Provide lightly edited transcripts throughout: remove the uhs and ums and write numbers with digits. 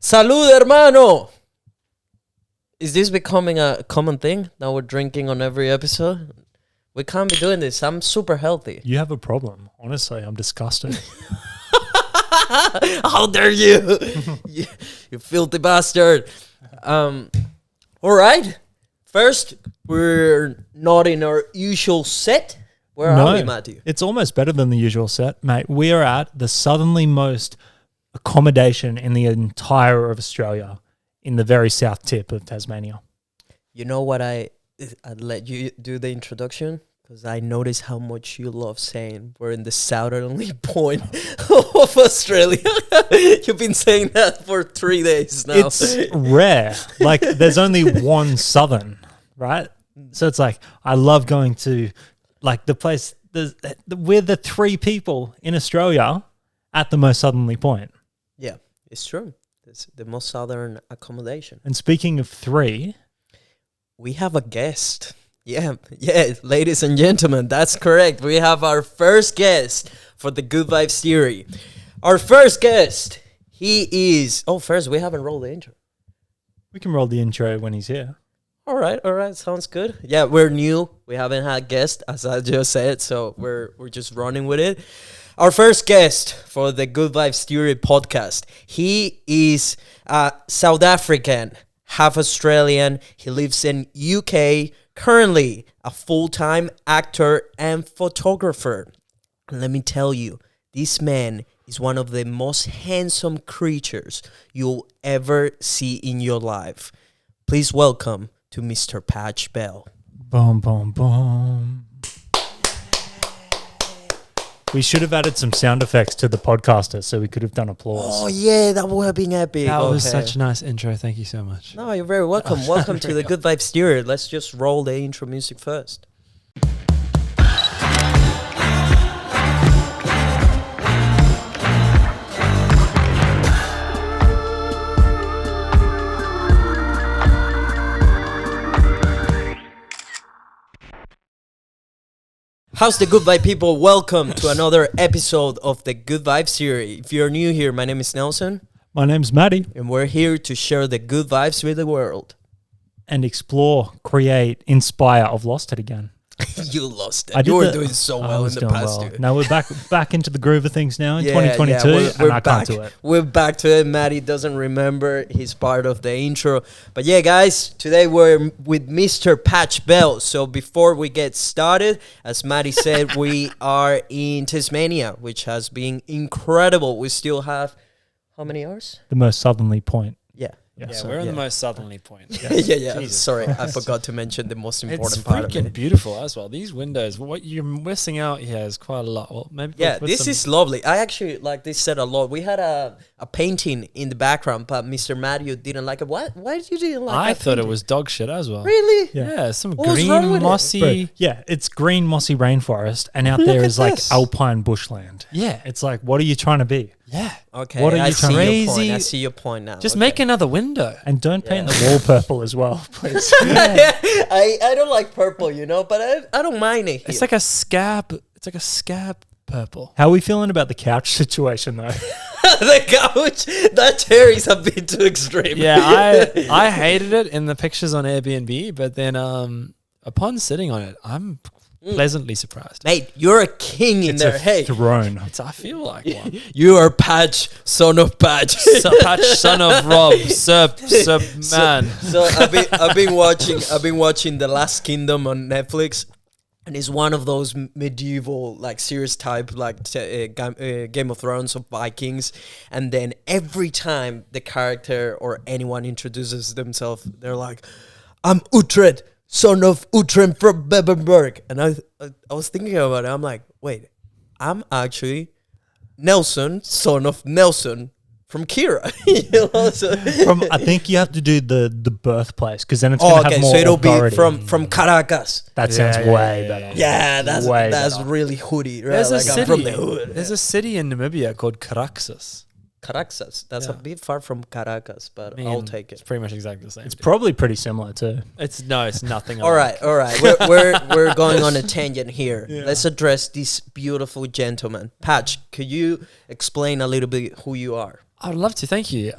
Salud, hermano! Is this becoming a common thing? Now we're drinking on every episode? We can't be doing this. I'm super healthy. You have a problem. Honestly, I'm disgusted. How dare you? you filthy bastard. All right. First, we're not in our usual set. Where are we, Matty? It's almost better than the usual set, mate. We are at the southerly-most accommodation in the entire of Australia, in the very south tip of Tasmania. You know what? I'd let you do the introduction because I noticed how much you love saying we're in the southerly point of Australia. You've been saying that for 3 days now. It's rare. Like, there's only one southern, right? So it's like, I love going to, like, the place, we're the 3 people in Australia at the most southerly point. Yeah, it's true. It's the most southern accommodation. And speaking of 3, we have a guest. Yeah, ladies and gentlemen, that's correct. We have our first guest for the Good Vibes Theory. Our first guest, he is... Oh, first, we haven't rolled the intro. we can roll the intro when he's here. All right, sounds good. Yeah, we're new. We haven't had guests, as I just said, so we're just running with it. Our first guest for the Good Vibes Theory podcast, he is South African, half Australian. He lives in UK, currently a full-time actor and photographer. And let me tell you, this man is one of the most handsome creatures you'll ever see in your life. Please welcome to Mr. Patch Bell. Boom, boom, boom. We should have added some sound effects to the podcaster so we could have done applause. Oh, yeah, that would have been epic. That was such a nice intro. Thank you so much. No, you're very welcome. Welcome to the Good Vibes Theory. Let's just roll the intro music first. How's the Good Vibe people? Welcome to another episode of the Good Vibe Series. If you're new here, my name is Nelson. My name's Matty. And we're here to share the good vibes with the world. And explore, create, inspire. I've lost it again. You lost it. You were doing so well in the past year. Now we're back into the groove of things now in 2022, and I can't do it. We're back to it. Matty doesn't remember. He's part of the intro. But yeah, guys, today we're with Mr. Patch Bell. So before we get started, as Matty said, we are in Tasmania, which has been incredible. We still have, how many hours? The most southerly point. Yeah, we're in the most southerly point. Yeah. Sorry, I forgot to mention the most important part of it. It's freaking beautiful as well. These windows, what you're missing out here is quite a lot. Well, maybe this is lovely. I actually like this set a lot. We had a painting in the background, but Mr. Matthew didn't like it. Why did you didn't like it? I thought it was dog shit as well. Really? Yeah, some What was wrong green with it? mossy. Bro, yeah, it's green mossy rainforest, and out there is like alpine bushland. Yeah. It's like, what are you trying to be? Yeah. Okay, What are I you see crazy? your point. I see your point now. Just Okay. make another window. And don't paint the wall purple as well, please. I don't like purple, but I don't mind it. It's like a scab. It's like a scab purple. How are we feeling about the couch situation, though? the couch. That chair is a bit too extreme. Yeah, I hated it in the pictures on Airbnb, but then upon sitting on it, I'm pleasantly surprised. Mate, you're a king in It's there. a Hey, throne. I feel like one. you are Patch, son of Patch. Patch, son of Rob, sub man. So I've been watching The Last Kingdom on Netflix, and it's one of those medieval like series type like Game of Thrones of Vikings, and then every time the character or anyone introduces themselves, they're like, "I'm Uhtred, son of Uhtred from Bebenberg," and I was thinking about it. I'm like, wait, I'm actually Nelson, son of Nelson from Kira. I think you have to do the birthplace, because then it's going to have more so it'll authority. be from Caracas. That sounds way better. Yeah, that's better. really hoody. Right? There's a I'm city. from the hood. There's a city in Namibia called Caracas. Caracas. That's a bit far from Caracas, but I'll take It's it. pretty much exactly the same. It's probably pretty similar too. It's nothing. All right. We're going on a tangent here. Let's address this beautiful gentleman. Patch, could you explain a little bit who you are? I'd love to. Thank you.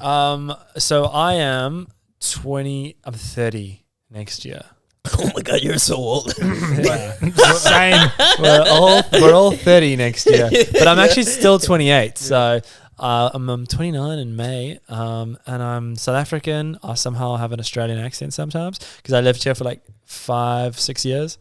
So I am 20. I'm 30 next year. Oh my god, you're so old. Same. We're all 30 next year, but I'm actually still 28. So I'm 29 in May, and I'm South African. I somehow have an Australian accent sometimes because I lived here for like 5-6 years,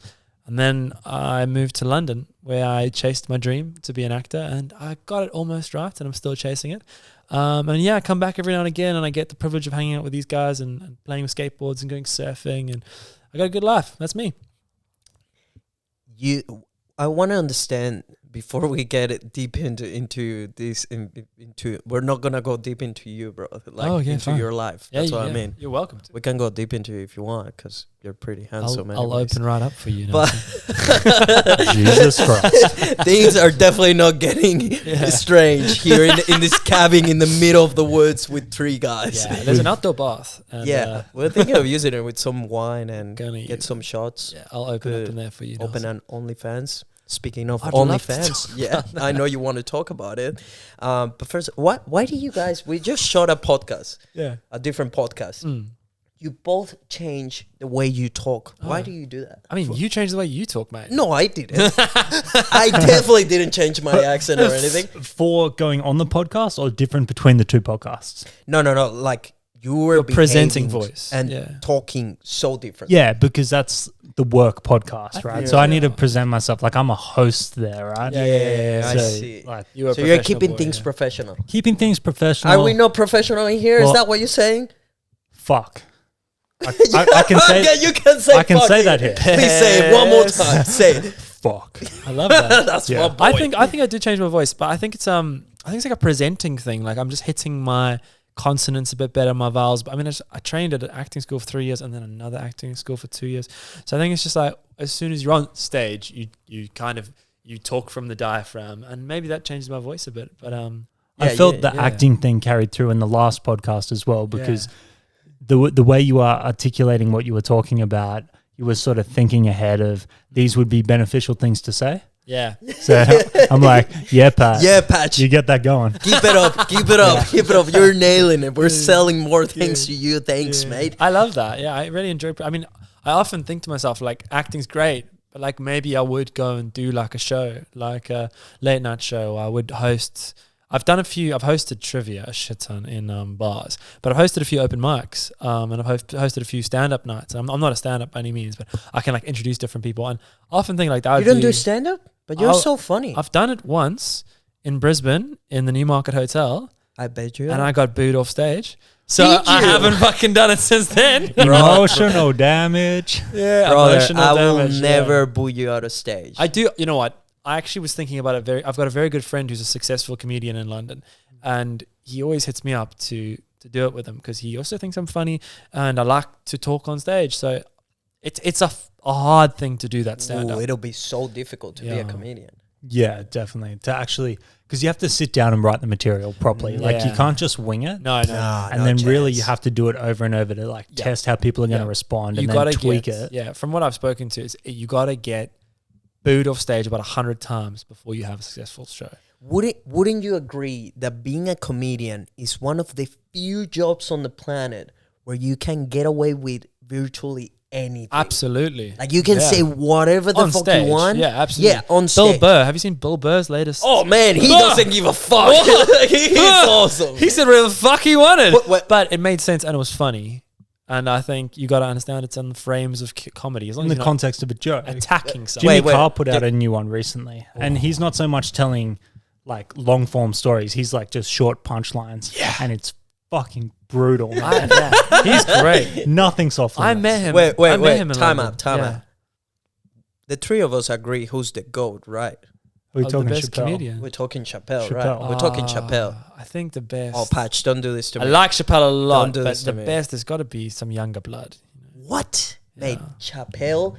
and then I moved to London where I chased my dream to be an actor, and I got it almost right, and I'm still chasing it. And yeah, I come back every now and again, and I get the privilege of hanging out with these guys and playing with skateboards and going surfing, and I got a good life. That's me. I want to understand before we get it deep into this. Into we're not gonna go deep into you, bro. Like into fine. your life. That's what I mean. You're welcome to. We can go deep into it if you want, because you're pretty handsome. I'll open right up for you. But Jesus Christ. things are definitely not getting strange here in this cabin in the middle of the woods with 3 guys. Yeah, there's an outdoor bath. And, we're thinking of using it with some wine and Gonna get some shots. Yeah, I'll open up in there for you. Open an OnlyFans. Speaking of I'd love to OnlyFans, yeah, I know you want to talk about it. But first, why do you guys? We just shot a podcast, a different podcast. You both change the way you talk. Why do you do that? I mean, you changed the way you talk, mate. No, I didn't. I definitely didn't change my accent or anything. For going on the podcast or different between the 2 podcasts? No. Like you were presenting voice and talking so different. Yeah, because that's the work podcast, right? So I need to present myself like I'm a host there, right? Yeah, I So, see. like, You So you're keeping things professional. keeping things professional. Are we not professional in here? Is Well- that what you're saying? Fuck. I can say. Yeah, you can say. I can fuck say it. that here. Please say it one more time. Say it. Fuck. I love that. That's Yeah. my boy. I think I did change my voice, but I think it's like a presenting thing. Like I'm just hitting my consonants a bit better, my vowels. But I mean, I trained at an acting school for 3 years and then another acting school for 2 years. So I think it's just like as soon as you're on stage, you talk from the diaphragm, and maybe that changes my voice a bit. But I felt the acting thing carried through in the last podcast as well, because the way you are articulating what you were talking about, you were sort of thinking ahead of these would be beneficial things to say. yeah, So I'm like, yeah, Pat. Yeah, Patch. You get that going. Keep it up. Keep it up. Keep it up. You're nailing it. We're selling more things to you. Thanks, mate. I love that. Yeah, I really enjoy. I mean, I often think to myself like acting's great, but like maybe I would go and do like a show, like a late night show. I would host. I've hosted trivia a shit ton in bars, but I've hosted a few open mics, and I've hosted a few stand-up nights. I'm not a stand-up by any means, but I can like introduce different people, and I often think like that. You don't do stand-up? But you're so funny. I've done it once in Brisbane in the Newmarket Hotel, I bet you. and I got booed off stage. So Did I you? haven't fucking done it since then. Emotional damage. Yeah, Brother, emotional I will damage, never boo you out of stage. I do. You know what? I actually was thinking about it. I've got a very good friend who's a successful comedian in London, and he always hits me up to do it with him because he also thinks I'm funny and I like to talk on stage. So it's a hard thing to do that stand up. It'll be so difficult to be a comedian. Yeah, definitely. To actually, because you have to sit down and write the material properly. Like you Yeah. can't just wing it. No. And then really you have to do it over and over to like test how people are going to respond and then tweak it. Yeah, from what I've spoken to, is you got to get booed off stage about 100 times before you have a successful show. Wouldn't you agree that being a comedian is one of the few jobs on the planet where you can get away with virtually anything? Absolutely. Like you can say whatever the on fuck stage. you want. Yeah, absolutely. Yeah, on Bill stage. Burr. Have you seen Bill Burr's latest? Oh man, he doesn't give a fuck. He's awesome. He said whatever the fuck he wanted. What? But it made sense and it was funny. And I think you got to understand it's in the frames of comedy. As long In as the you're context of a joke. not attacking someone. Jimmy Carr put out a new one recently, and he's not so much telling like long form stories. He's like just short punchlines, and it's fucking brutal. Man. He's great. Nothing soft. I met him. Wait. I met him in Time London. out. Time out. The three of us agree who's the GOAT, right? We're The talking best Chappelle. comedian. We're talking Chappelle, Chappelle. right? We're talking Chappelle. I think the best. Oh, Patch, don't do this to I me. like Chappelle a lot, Don't do but this to the me. best has got to be some younger blood. What? Mate, Chappelle,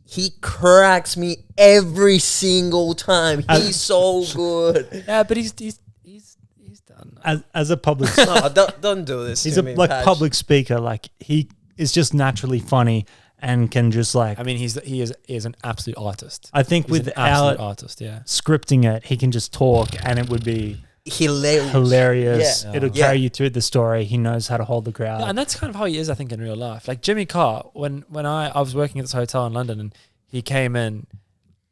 he cracks me every single time. He's so good. Yeah, but he's done. As a public, No, don't do this he's to a me, like Patch. public speaker. Like he is just naturally funny and can just like. I mean, he is an absolute artist. I think He's an absolute without artist, yeah. scripting it, he can just talk and it would be hilarious. It'll carry you through the story. He knows how to hold the crowd. Yeah, and that's kind of how he is, I think, in real life. Like Jimmy Carr, when I was working at this hotel in London, and he came in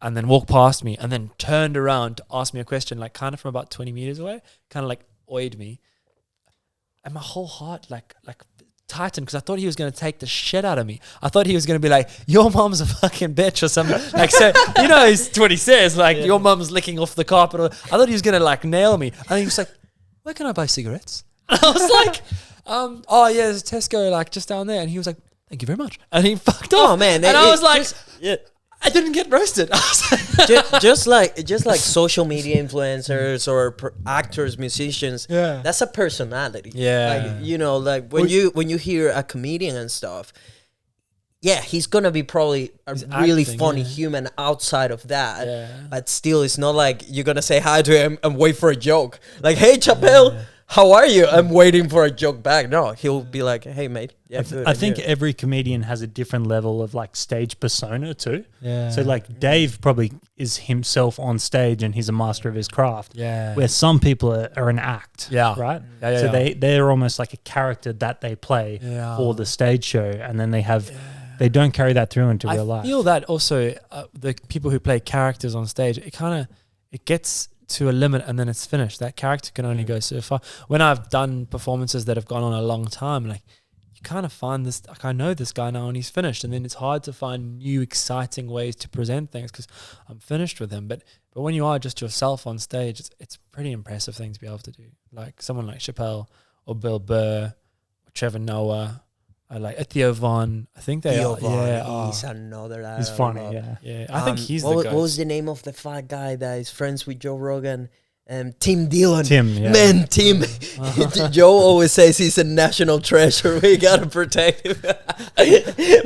and then walked past me and then turned around to ask me a question, like kind of from about 20 meters away, kind of like oyed me. And my whole heart like tightened because I thought he was going to take the shit out of me. I thought he was going to be like, your mom's a fucking bitch or something. Like, so, you know, it's what he says, like, your mom's licking off the carpet. Or, I thought he was going to like nail me. And he was like, where can I buy cigarettes? And I was like, oh yeah, there's a Tesco like just down there. And he was like, thank you very much. And he fucked off. Oh man. And I was like, just, I didn't get roasted. I was like, just like social media influencers or actors, musicians. Yeah. That's a personality. Yeah. Like, you know, like when you hear a comedian and stuff, yeah, he's gonna be probably a really funny human outside of that. Yeah. But still, it's not like you're gonna say hi to him and wait for a joke. Like, hey, Chappelle, how are you? I'm waiting for a joke back. No, he'll be like, hey, mate. Yeah, I think every comedian has a different level of like stage persona too. Yeah. So like Dave probably is himself on stage and he's a master of his craft. Yeah. Where some people are an act. Yeah. Right? Yeah, so they're almost like a character that they play for the stage show, and then they don't carry that through into real life. I feel that also the people who play characters on stage, it gets to a limit and then it's finished. That character can only go so far. When I've done performances that have gone on a long time, like you kind of find this, like I know this guy now and he's finished, and then it's hard to find new exciting ways to present things because I'm finished with him. But when you are just yourself on stage, it's a pretty impressive thing to be able to do. Like someone like Chappelle or Bill Burr or Trevor Noah. I like Theo Von. I think they Theo are. Von, Yeah, he's another. He's funny, yeah. I think he's what, the guy. what was the name of the fat guy that is friends with Joe Rogan? Tim Dillon. Yeah. Man, Tim. Joe always says he's a national treasure. We gotta protect him.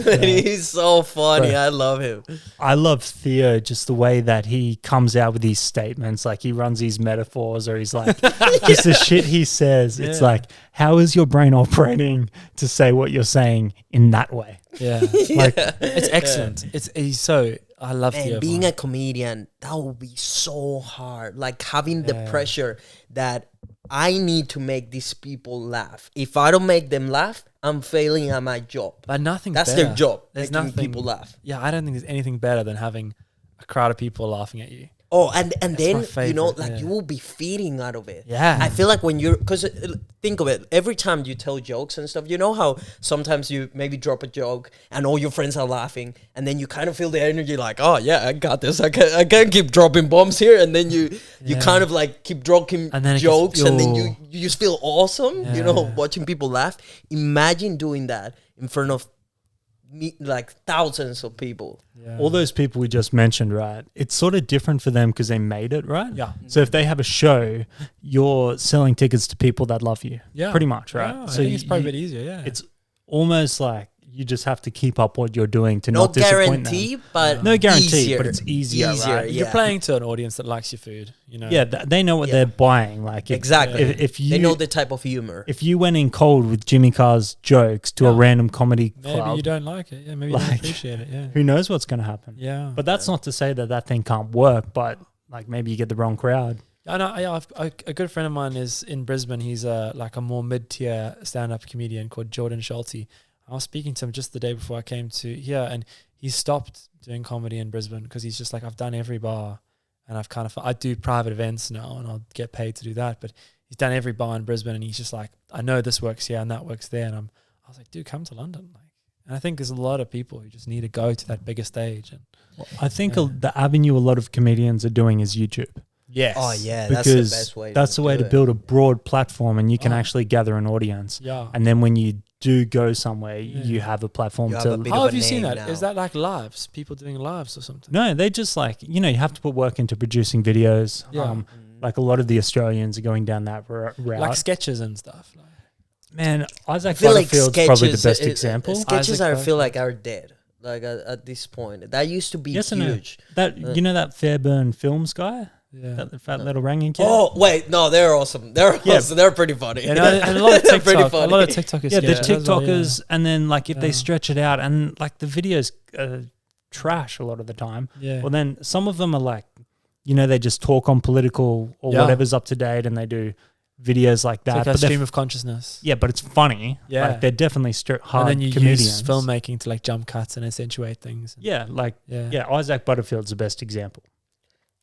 Man, he's so funny. Right. I love him. I love Theo, just the way that he comes out with these statements. Like he runs these metaphors, or he's like, just the shit he says. It's like, how is your brain operating to say what you're saying in that way? Yeah, like it's excellent. He's so. I love Theo. Being a comedian, that would be so hard. Like having the pressure that I need to make these people laugh. If I don't make them laugh, I'm failing at my job. But nothing. That's better. their job. There's making nothing people laugh. Yeah, I don't think there's anything better than having a crowd of people laughing at you. Oh, and then, my you know, favorite, like you will be feeding out of it. Yeah. I feel like when you're, because think of it, every time you tell jokes and stuff, you know how sometimes you maybe drop a joke and all your friends are laughing, and then you kind of feel the energy like, oh yeah, I got this. I can keep dropping bombs here. And then you kind of like keep dropping jokes, and then you just feel awesome, you know, watching people laugh. Imagine doing that in front of like thousands of people. All those people we just mentioned, right? It's sort of different for them because they made it, right? Yeah. So if they have a show, you're selling tickets to people that love you. Yeah. Pretty much, right? Yeah, so I think it's probably a bit easier, yeah. It's almost like you just have to keep up what you're doing to No not disappoint guarantee, them. but No guarantee, easier. but it's easier, right? You're playing to an audience that likes your food, you know. Yeah, they know what they're buying. Like Exactly. If you they know the type of humor. if you went in cold with Jimmy Carr's jokes to a random comedy Maybe club, you don't like it. Yeah, maybe you don't appreciate it. Yeah. who knows what's going to happen? Yeah. But that's not to say that thing can't work. But like maybe you get the wrong crowd. I know. Yeah, a good friend of mine is in Brisbane. He's like a more mid-tier stand-up comedian called Jordan Schulte. I was speaking to him just the day before I came to here, and he stopped doing comedy in Brisbane because he's just like, I've done every bar, and I do private events now, and I'll get paid to do that. But he's done every bar in Brisbane, and he's just like, I know this works here and that works there, and I was like, dude, come to London. Like, and I think there's a lot of people who just need to go to that bigger stage. And I think the avenue a lot of comedians are doing is YouTube. yes, Oh yeah, Because that's the best way. that's the way to do it. build a broad platform, and you can actually gather an audience. yeah. And then when you do go somewhere, you have a platform You have to. a bit How of have a you seen name that? now. Is that like lives? People doing lives or something? No, they just like, you have to put work into producing videos. Yeah. Like a lot of the Australians are going down that route. Like sketches and stuff. Like, Man, Isaac I feel like Butterfield's probably the sketches, best example. Sketches, Isaac I feel like are dead. Like at this point, that used to be Yes and no. huge. That you know that Fairburn Films guy, yeah. that fat little ranging kid. Oh wait, no, they're awesome. They're awesome. They're pretty funny. And a lot of They're pretty TikTok. A funny. lot of TikTokers. yeah, the sketches as well, TikTokers, and then like if they stretch it out, and like the videos trash a lot of the time. Yeah. Well, then some of them are like they just talk on political or whatever's up to date, and they do videos like that. It's like a stream of consciousness. Yeah, but it's funny. Yeah. Like they're definitely hard and then you comedians. use filmmaking to like jump cuts and accentuate things. Yeah, Yeah. Isaac Butterfield's the best example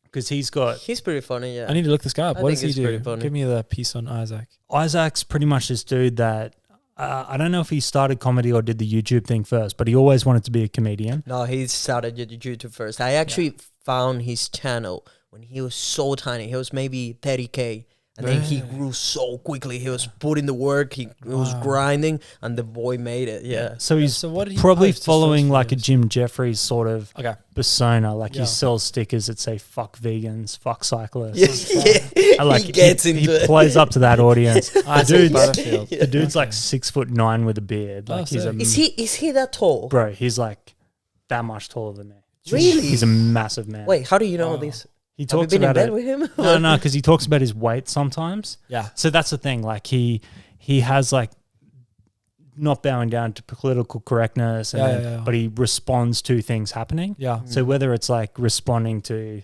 because he's pretty funny. Yeah, I need to look this guy up. I What think does he he's do? pretty funny. Give me the piece on Isaac. Isaac's pretty much this dude that I don't know if he started comedy or did the YouTube thing first, but he always wanted to be a comedian. No, he started YouTube first. I actually found his channel when he was so tiny. He was maybe 30K. And then he grew so quickly. He was putting the work. He was grinding, and the boy made it. Yeah. So he's So what did he probably post to following social like a medias? Jim Jeffries sort of Okay. persona. Like Yeah. he sells stickers that say "fuck vegans, fuck cyclists." Yeah. I like he gets he into it. plays up to that audience. Isaac dude's- Butterfield. The dude's like 6'9" with a beard. Oh, Like he's a sick. Is he that tall? bro. He's like that much taller than me. Really? He's a massive man. Wait, how do you know Wow. this? he Have you talks been in about bed it. with him? No, because he talks about his weight sometimes. Yeah. So that's the thing. Like he has like not bowing down to political correctness, and Yeah. but he responds to things happening. Yeah. So whether it's like responding to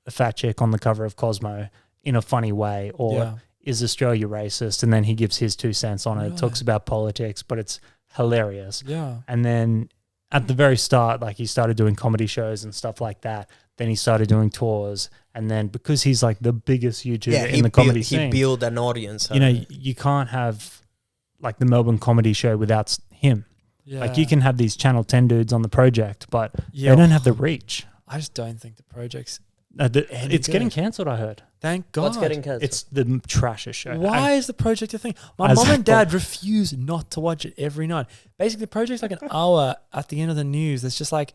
a fat chick on the cover of Cosmo in a funny way, or Yeah. is Australia racist, and then he gives his 2 cents on it. Right. Talks about politics, but it's hilarious. Yeah. And then at the very start, like he started doing comedy shows and stuff like that. Then he started doing tours, and then because he's like the biggest YouTuber in the comedy scene, he built an audience. you can't have like the Melbourne Comedy Show without him. Yeah. Like you can have these Channel 10 dudes on the project, but Yeah. they don't have the reach. I just don't think the project's Any It's getting good. cancelled, I heard. Thank God. What's getting cancelled? It's the trashest show. Why is the project a thing? My As mom a- and dad refuse not to watch it every night. Basically, the project's like an hour at the end of the news. There's just like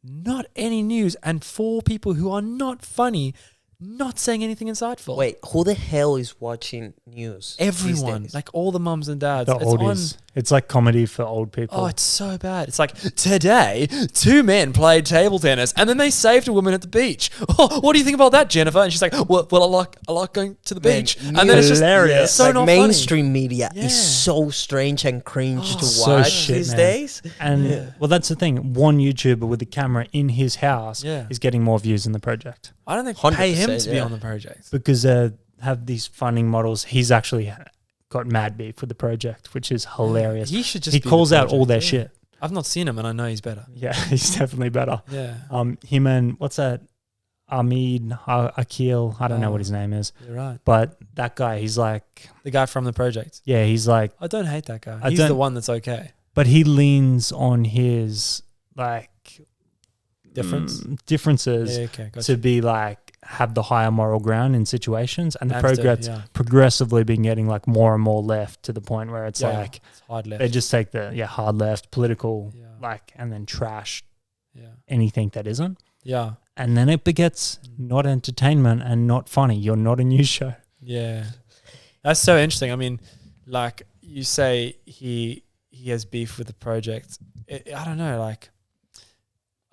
not any news and 4 people who are not funny, not saying anything insightful. Wait, who the hell is watching news? these Everyone, days? like all the mums and dads. The it's oldies. It's like comedy for old people. Oh, it's so bad. It's like, today, 2 men played table tennis and then they saved a woman at the beach. Oh, what do you think about that, Jennifer? And she's like, well I like going to the Man, beach. And then it's just hilarious. it's so like not mainstream media Yeah. is so strange and cringe to so watch shit, these man. days. And well, that's the thing. One YouTuber with a camera in his house Yeah. is getting more views than the project funny. I don't think 100%, pay him to be yeah. on the project. because have these funding models. He's actually got mad beef with the project, which is hilarious. He should just He be the calls out all project, their yeah. shit. I've not seen him and I know he's better. Yeah, he's definitely better. Yeah. Him and what's that? Akil. I don't know what his name is, You're right. but that guy, he's like, The guy from the project. yeah, he's like, I don't hate that guy. I He's the don't- one that's okay. but he leans on his like differences Yeah, okay. Gotcha. to be like have the higher moral ground in situations, and the Understood, progress yeah. progressively been getting like more and more left to the point where it's Yeah, like it's hard left. they just take the hard left political Yeah. like and then trash yeah. anything that isn't, Yeah. and then it begets not entertainment and not funny. You're not a news show. Yeah. That's so interesting. I mean, like you say he has beef with the project. I don't know, like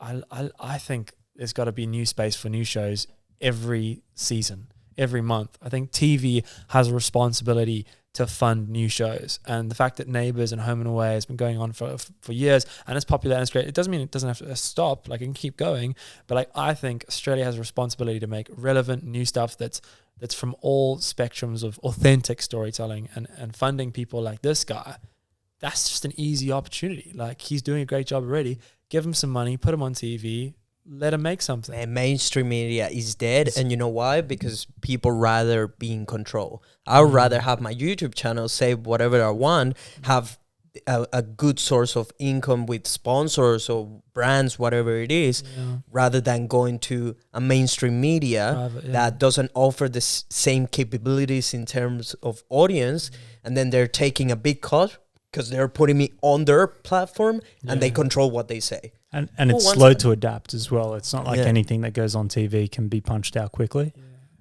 I think there's got to be new space for new shows every season, every month. I think TV has a responsibility to fund new shows, and the fact that Neighbours and Home and Away has been going on for years and it's popular and it's great, it doesn't mean it doesn't have to stop. Like it can keep going, but like I think Australia has a responsibility to make relevant new stuff that's from all spectrums of authentic storytelling, and funding people like this guy. That's just an easy opportunity. Like he's doing a great job already. Give him some money, put him on TV, let him make something. And mainstream media is dead, and you know why? Because people rather be in control. I would rather have my YouTube channel, say whatever I want, have a good source of income with sponsors or brands, whatever it is, Yeah. rather than going to a mainstream media Private, yeah. that doesn't offer the same capabilities in terms of audience, and then they're taking a big cut because they're putting me on their platform and they Yeah. control what they say. And Who it's wants slow that? to adapt as well. It's not like Yeah. anything that goes on TV can be punched out quickly.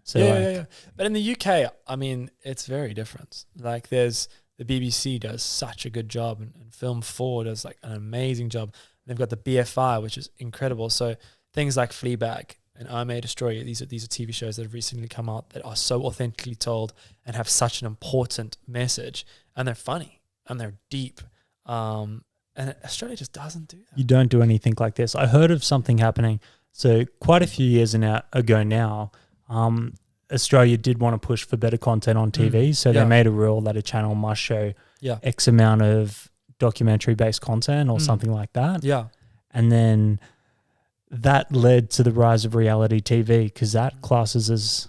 So yeah, like, yeah. But in the UK, I mean, it's very different. Like there's the BBC does such a good job, and Film 4 does like an amazing job. They've got the BFI, which is incredible. So things like Fleabag and I May Destroy You, these are TV shows that have recently come out that are so authentically told and have such an important message, and they're funny and they're deep. And Australia just doesn't do that. you don't do anything like this. I heard of something happening. So quite a few years ago now, Australia did want to push for better content on TV. So Yeah. they made a rule that a channel must show Yeah. X amount of documentary-based content or Mm. something like that. Yeah. And then that led to the rise of reality TV because that classes as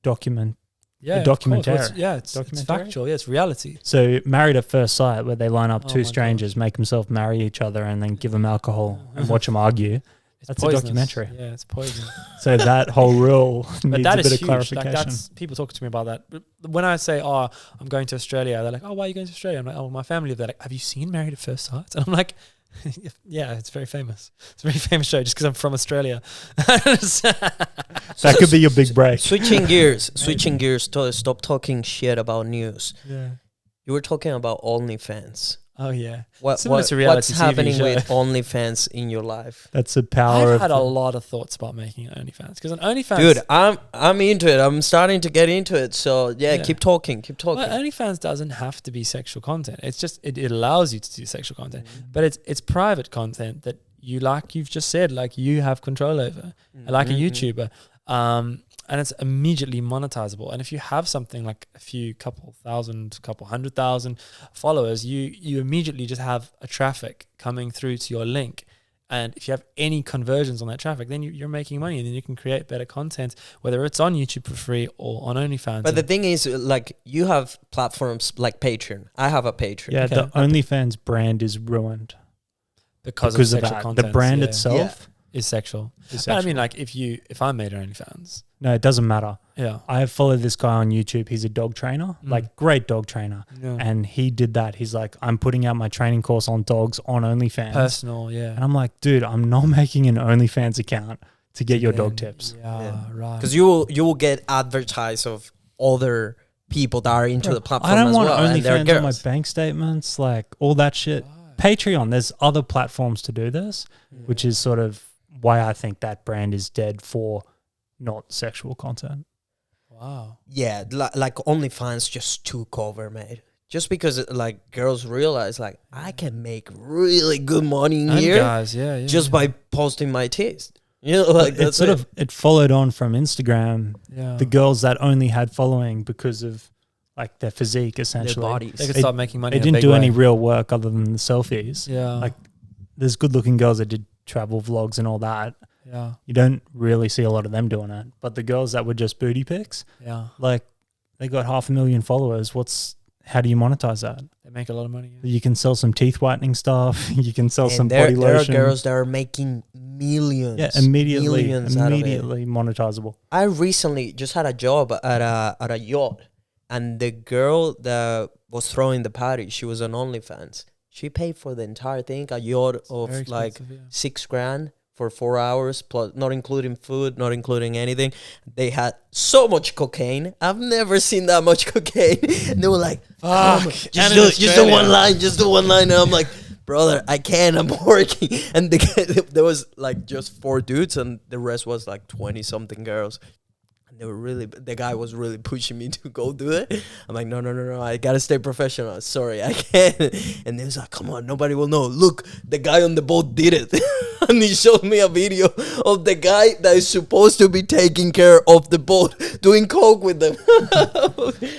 document. Yeah. of course. documentary. Well, it's Documentary? factual. Yeah, it's reality. So Married at First Sight, where they line up Oh two my strangers, make themselves marry each other and then give them alcohol and watch them argue. It's That's a poisonous. documentary. Yeah, it's poison. So that whole rule But needs that a is bit of huge. clarification. Like that's people talk to me about that. But when I say, "Oh, I'm going to Australia," they're like, "Oh, why are you going to Australia?" I'm like, "Oh, my family." They're like, "Have you seen Married at First Sight?" And I'm like, "Yeah, it's very famous. It's a very famous show just because I'm from Australia." That could be your big break. Switching gears, to stop talking shit about news. Yeah. You were talking about OnlyFans. Oh yeah. What, Similar to reality what's TV happening show. with OnlyFans in your life? That's the power I've of had a lot of thoughts about making an OnlyFans because an OnlyFans, Dude, I'm into it. I'm starting to get into it. So yeah, Yeah. keep talking. well, OnlyFans doesn't have to be sexual content. It's just it allows you to do sexual content, but it's private content that you like. You've just said like you have control over, like a YouTuber, and it's immediately monetizable. And if you have something like couple hundred thousand followers, you immediately just have a traffic coming through to your link. And if you have any conversions on that traffic, then you're making money, and then you can create better content, whether it's on YouTube for free or on OnlyFans. But the thing is, like, you have platforms like Patreon. I have a Patreon. yeah. Okay. The OnlyFans brand is ruined because because of of sexual that. content. The brand Yeah. itself is sexual. is But I sexual. mean, like if I made OnlyFans, No, it doesn't matter. yeah, I followed this guy on YouTube. He's a dog trainer, like great dog trainer. yeah. And he did that. He's like, I'm putting out my training course on dogs on OnlyFans. personal, yeah. And I'm like, dude, I'm not making an OnlyFans account to get your dog Then, tips. Yeah, right. Because you will get advertised of other people that are into the platform I don't as want well. And they're OnlyFans on my girls. bank statements, like all that shit. Patreon, there's other platforms to do this, which is sort of why I think that brand is dead for not sexual content. Wow. Yeah, like OnlyFans just took over, mate. Just because like girls realize like I can make really good money in And here guys, yeah. just by posting my taste. You know, like It that's sort it. of it followed on from Instagram. yeah. The girls that only had following because of like their physique, Their essentially. bodies. They could It- start making money. They in a didn't big do way. any real work other than the selfies. Yeah. like, There's good-looking girls that did travel vlogs and all that. yeah. You don't really see a lot of them doing it. But the girls that were just booty pics, Yeah. like they got 500,000 followers. How do you monetize that? They make a lot of money. Yeah. You can sell some teeth whitening stuff. You can sell some And there body lotion. are girls that are making millions. Yeah, immediately millions out of it. monetizable. I recently just had a job at a yacht, and the girl that was throwing the party, she was on OnlyFans. She paid for the entire thing, a yacht of Very like expensive, yeah. $6,000 for 4 hours, plus not including food, not including anything. They had so much cocaine. I've never seen that much cocaine. And they were like, Fuck. just And do in it, just do Australia. one line, just do one line. And I'm like, brother, I can't, I'm working. And there was like just 4 dudes, and the rest was like 20 something girls. And they were the guy was really pushing me to go do it. I'm like, no, I gotta stay professional. Sorry, I can't. And they was like, come on, nobody will know. Look, the guy on the boat did it. And he showed me a video of the guy that is supposed to be taking care of the boat, doing coke with them.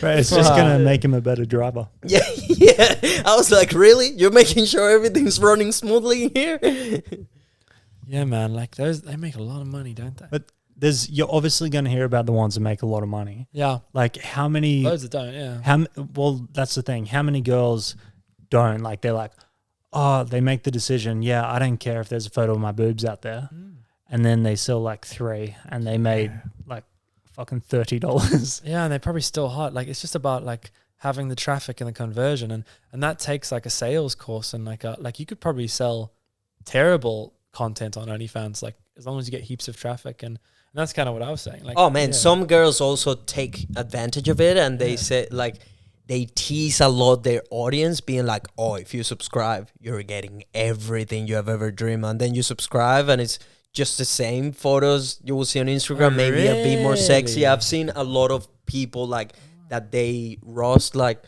Right, it's just going to make him a better driver. Yeah. I was like, really? You're making sure everything's running smoothly in here? Yeah, man. Like they make a lot of money, don't they? But you're obviously going to hear about the ones that make a lot of money. Yeah. Like how many... Loads that don't. Yeah. Well, that's the thing. How many girls don't? Like they're like, oh, they make the decision. Yeah, I don't care if there's a photo of my boobs out there, and then they sell like 3, and they made like fucking $30. Yeah, and they're probably still hot. Like it's just about like having the traffic and the conversion, and that takes like a sales course, and like you could probably sell terrible content on OnlyFans, like as long as you get heaps of traffic, and that's kind of what I was saying. Like, Oh man, yeah. some girls also take advantage of it, and they say like they tease a lot their audience, being like, "Oh, if you subscribe, you're getting everything you have ever dreamed." And then you subscribe, and it's just the same photos you will see on Instagram, maybe a bit more sexy. Really? I've seen a lot of people like that. They roast like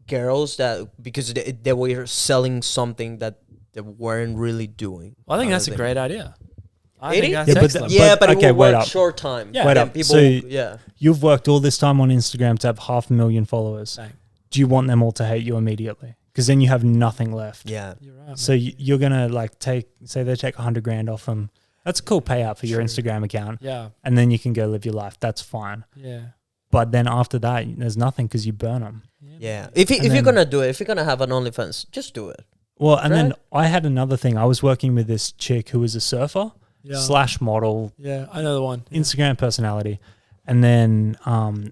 girls that because they were selling something that they weren't really doing. Well, I think kind that's of a thing. great idea. I It think is? that's Yeah, but excellent. Yeah, but okay, it will wait work up. short time. Yeah. Wait Then up. people, So yeah. you've worked all this time on Instagram to have 500,000 followers. Bang. Do you want them all to hate you immediately? Because then you have nothing left. Yeah. You're right. So man. you're gonna like say they take 100 grand off them. That's a cool payout for your True. Instagram account, Yeah. and then you can go live your life. That's fine. Yeah. But then after that, there's nothing because you burn them. Yeah. man. If And you're then- gonna do it, if you're gonna have an OnlyFans, just do it. Well, and then Right. I had another thing. I was working with this chick who was a surfer Yeah. slash model, Yeah. I know the one. Yeah. Instagram personality. And then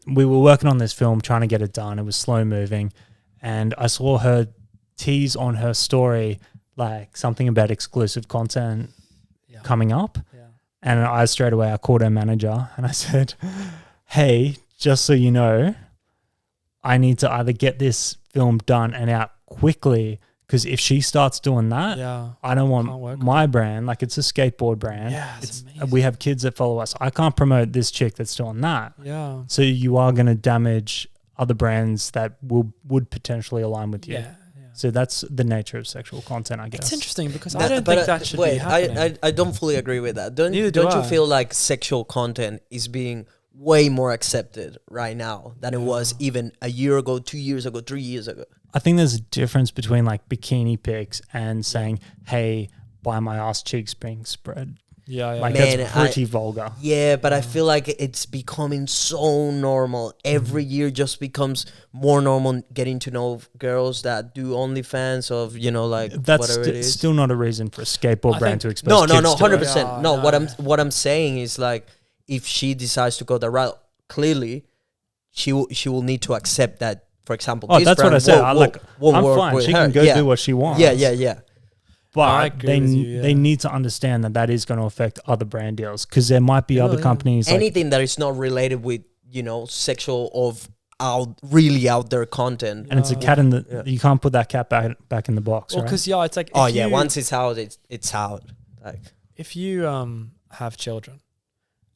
we were working on this film, trying to get it done. It was slow moving. And I saw her tease on her story, like something about exclusive content Yeah. coming up. Yeah. And I called her manager and I said, hey, just so you know, I need to either get this film done and out quickly, because if she starts doing that, Yeah. I don't Can't want work my brand, like it's a skateboard brand. Yeah, it's amazing. We have kids that follow us. I can't promote this chick that's doing that. Yeah. So you are going to damage other brands that would potentially align with you. Yeah. Yeah. So that's the nature of sexual content, I guess. It's interesting because That- I don't but, think that should wait, be happening. I don't fully agree with that. Don't Neither do you I. feel like sexual content is being way more accepted right now than it was even a year ago, 2 years ago, 3 years ago? I think there's a difference between like bikini pics and saying, hey, why my ass cheeks being spread. yeah. Yeah. Like Man, that's pretty vulgar. Yeah, but I feel like it's becoming so normal. Every year just becomes more normal getting to know girls that do OnlyFans of, like That's whatever it is. still not a reason for a skateboard I brand think- to expose No, kids to it. 100%. Yeah, No, no. what I'm saying is like if she decides to go that route, clearly she will need to accept that. For example, Oh, this that's what brand I said. won't I'm work fine. with She her. can go yeah. do what she wants. Yeah. But I agree with you, they yeah. need to understand that is going to affect other brand deals, because there might be It other will, yeah. companies like Anything that is not related with sexual of really out there content. and it's a cat in the you can't put that cat back in the box, Well, right? because it's like Oh if yeah, you- once it's out, it's out. Like if you have children,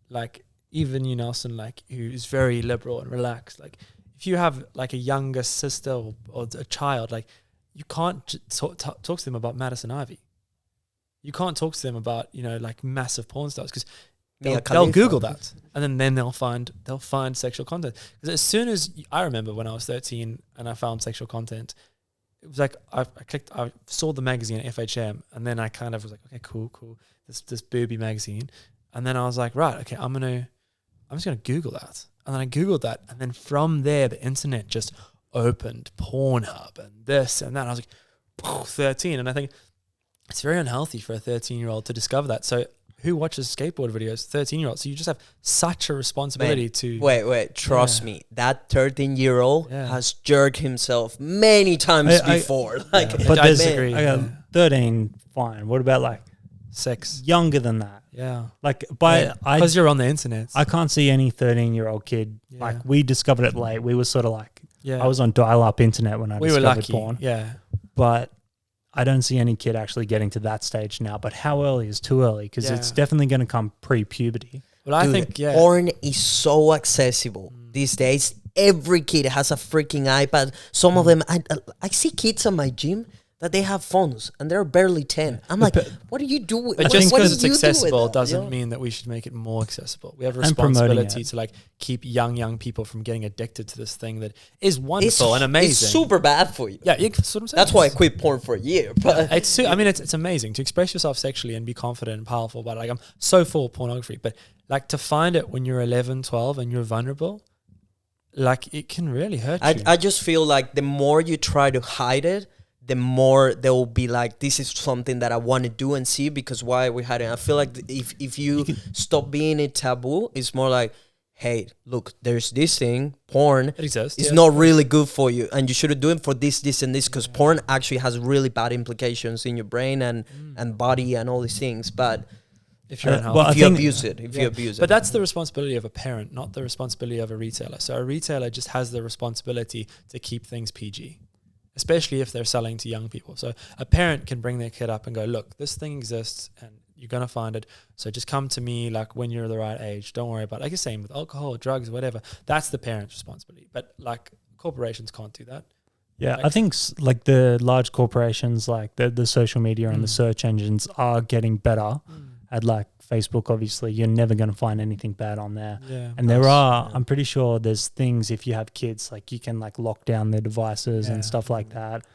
like even you, Nelson, like who's very liberal and relaxed, like if you have like a younger sister or a child, like you can't talk to them about Madison Ivy. You can't talk to them about like massive porn stars, because Mia they'll Khalifa. Google that and then they'll find sexual content. Because as soon as I remember when I was 13 and I found sexual content, it was like I saw the magazine at FHM, and then I kind of was like, okay, cool, this booby magazine, and then I was like, right, okay, I'm just gonna Google that, and then I Googled that, and then from there the internet just opened, Pornhub and this and that. And I was like, 13, and I think it's very unhealthy for a 13-year-old to discover that. So who watches skateboard videos? 13-year-olds. So you just have such a responsibility to wait, trust Yeah. me, that 13-year-old Yeah. has jerked himself many times I- before. Like, Yeah. But I there's disagree. I got Yeah. 13, fine. What about like sex. younger than that? Yeah. Like Because you're on the internet. I can't see any 13-year-old kid. Yeah. Like we discovered it late. We were sort of like yeah. I was on dial-up internet when I we were discovered lucky. porn. Yeah. But I don't see any kid actually getting to that stage now. But how early is too early? Because it's Yeah. definitely going to come pre-puberty. Well, I dude, think, yeah. porn is so accessible these days. Every kid has a freaking iPad. Some of them, I see kids at my gym that they have phones and they're barely 10. I'm like, what do you do with? But what- just what because do it's you do with accessible that, doesn't you know? mean that we should make it more accessible. We have a And promoting responsibility it. to like keep young people from getting addicted to this thing that is wonderful and amazing. It's super bad for you. Yeah, that's what I'm saying. That's why I quit porn for a year. But It's amazing to express yourself sexually and be confident and powerful. But like I'm so for pornography, but like to find it when you're 11, 12 and you're vulnerable, like it can really hurt you. I just feel like the more you try to hide it, the more they will be like, this is something that I want to do and see, because why are we hiding? I feel like if you stop being a taboo, it's more like, hey, look, there's this thing, porn. It exists. It's yeah. not really good for you, and you should do it for this, and this, because porn actually has really bad implications in your brain and body and all these things. But if you're unhealthy. well, I if you think- abuse it, if you abuse it. But that's the responsibility of a parent, not the responsibility of a retailer. So a retailer just has the responsibility to keep things PG, especially if they're selling to young people. So a parent can bring their kid up and go, look, this thing exists and you're going to find it. So just come to me like when you're the right age. Don't worry about it. Like you're saying with alcohol, drugs, whatever. That's the parent's responsibility. But like corporations can't do that. Yeah, Like- I think like the large corporations, like the social media and the search engines are getting better at like Facebook, obviously, you're never going to find anything bad on there. Yeah. And I'm pretty sure there's things, if you have kids, like you can like lock down their devices and stuff like that.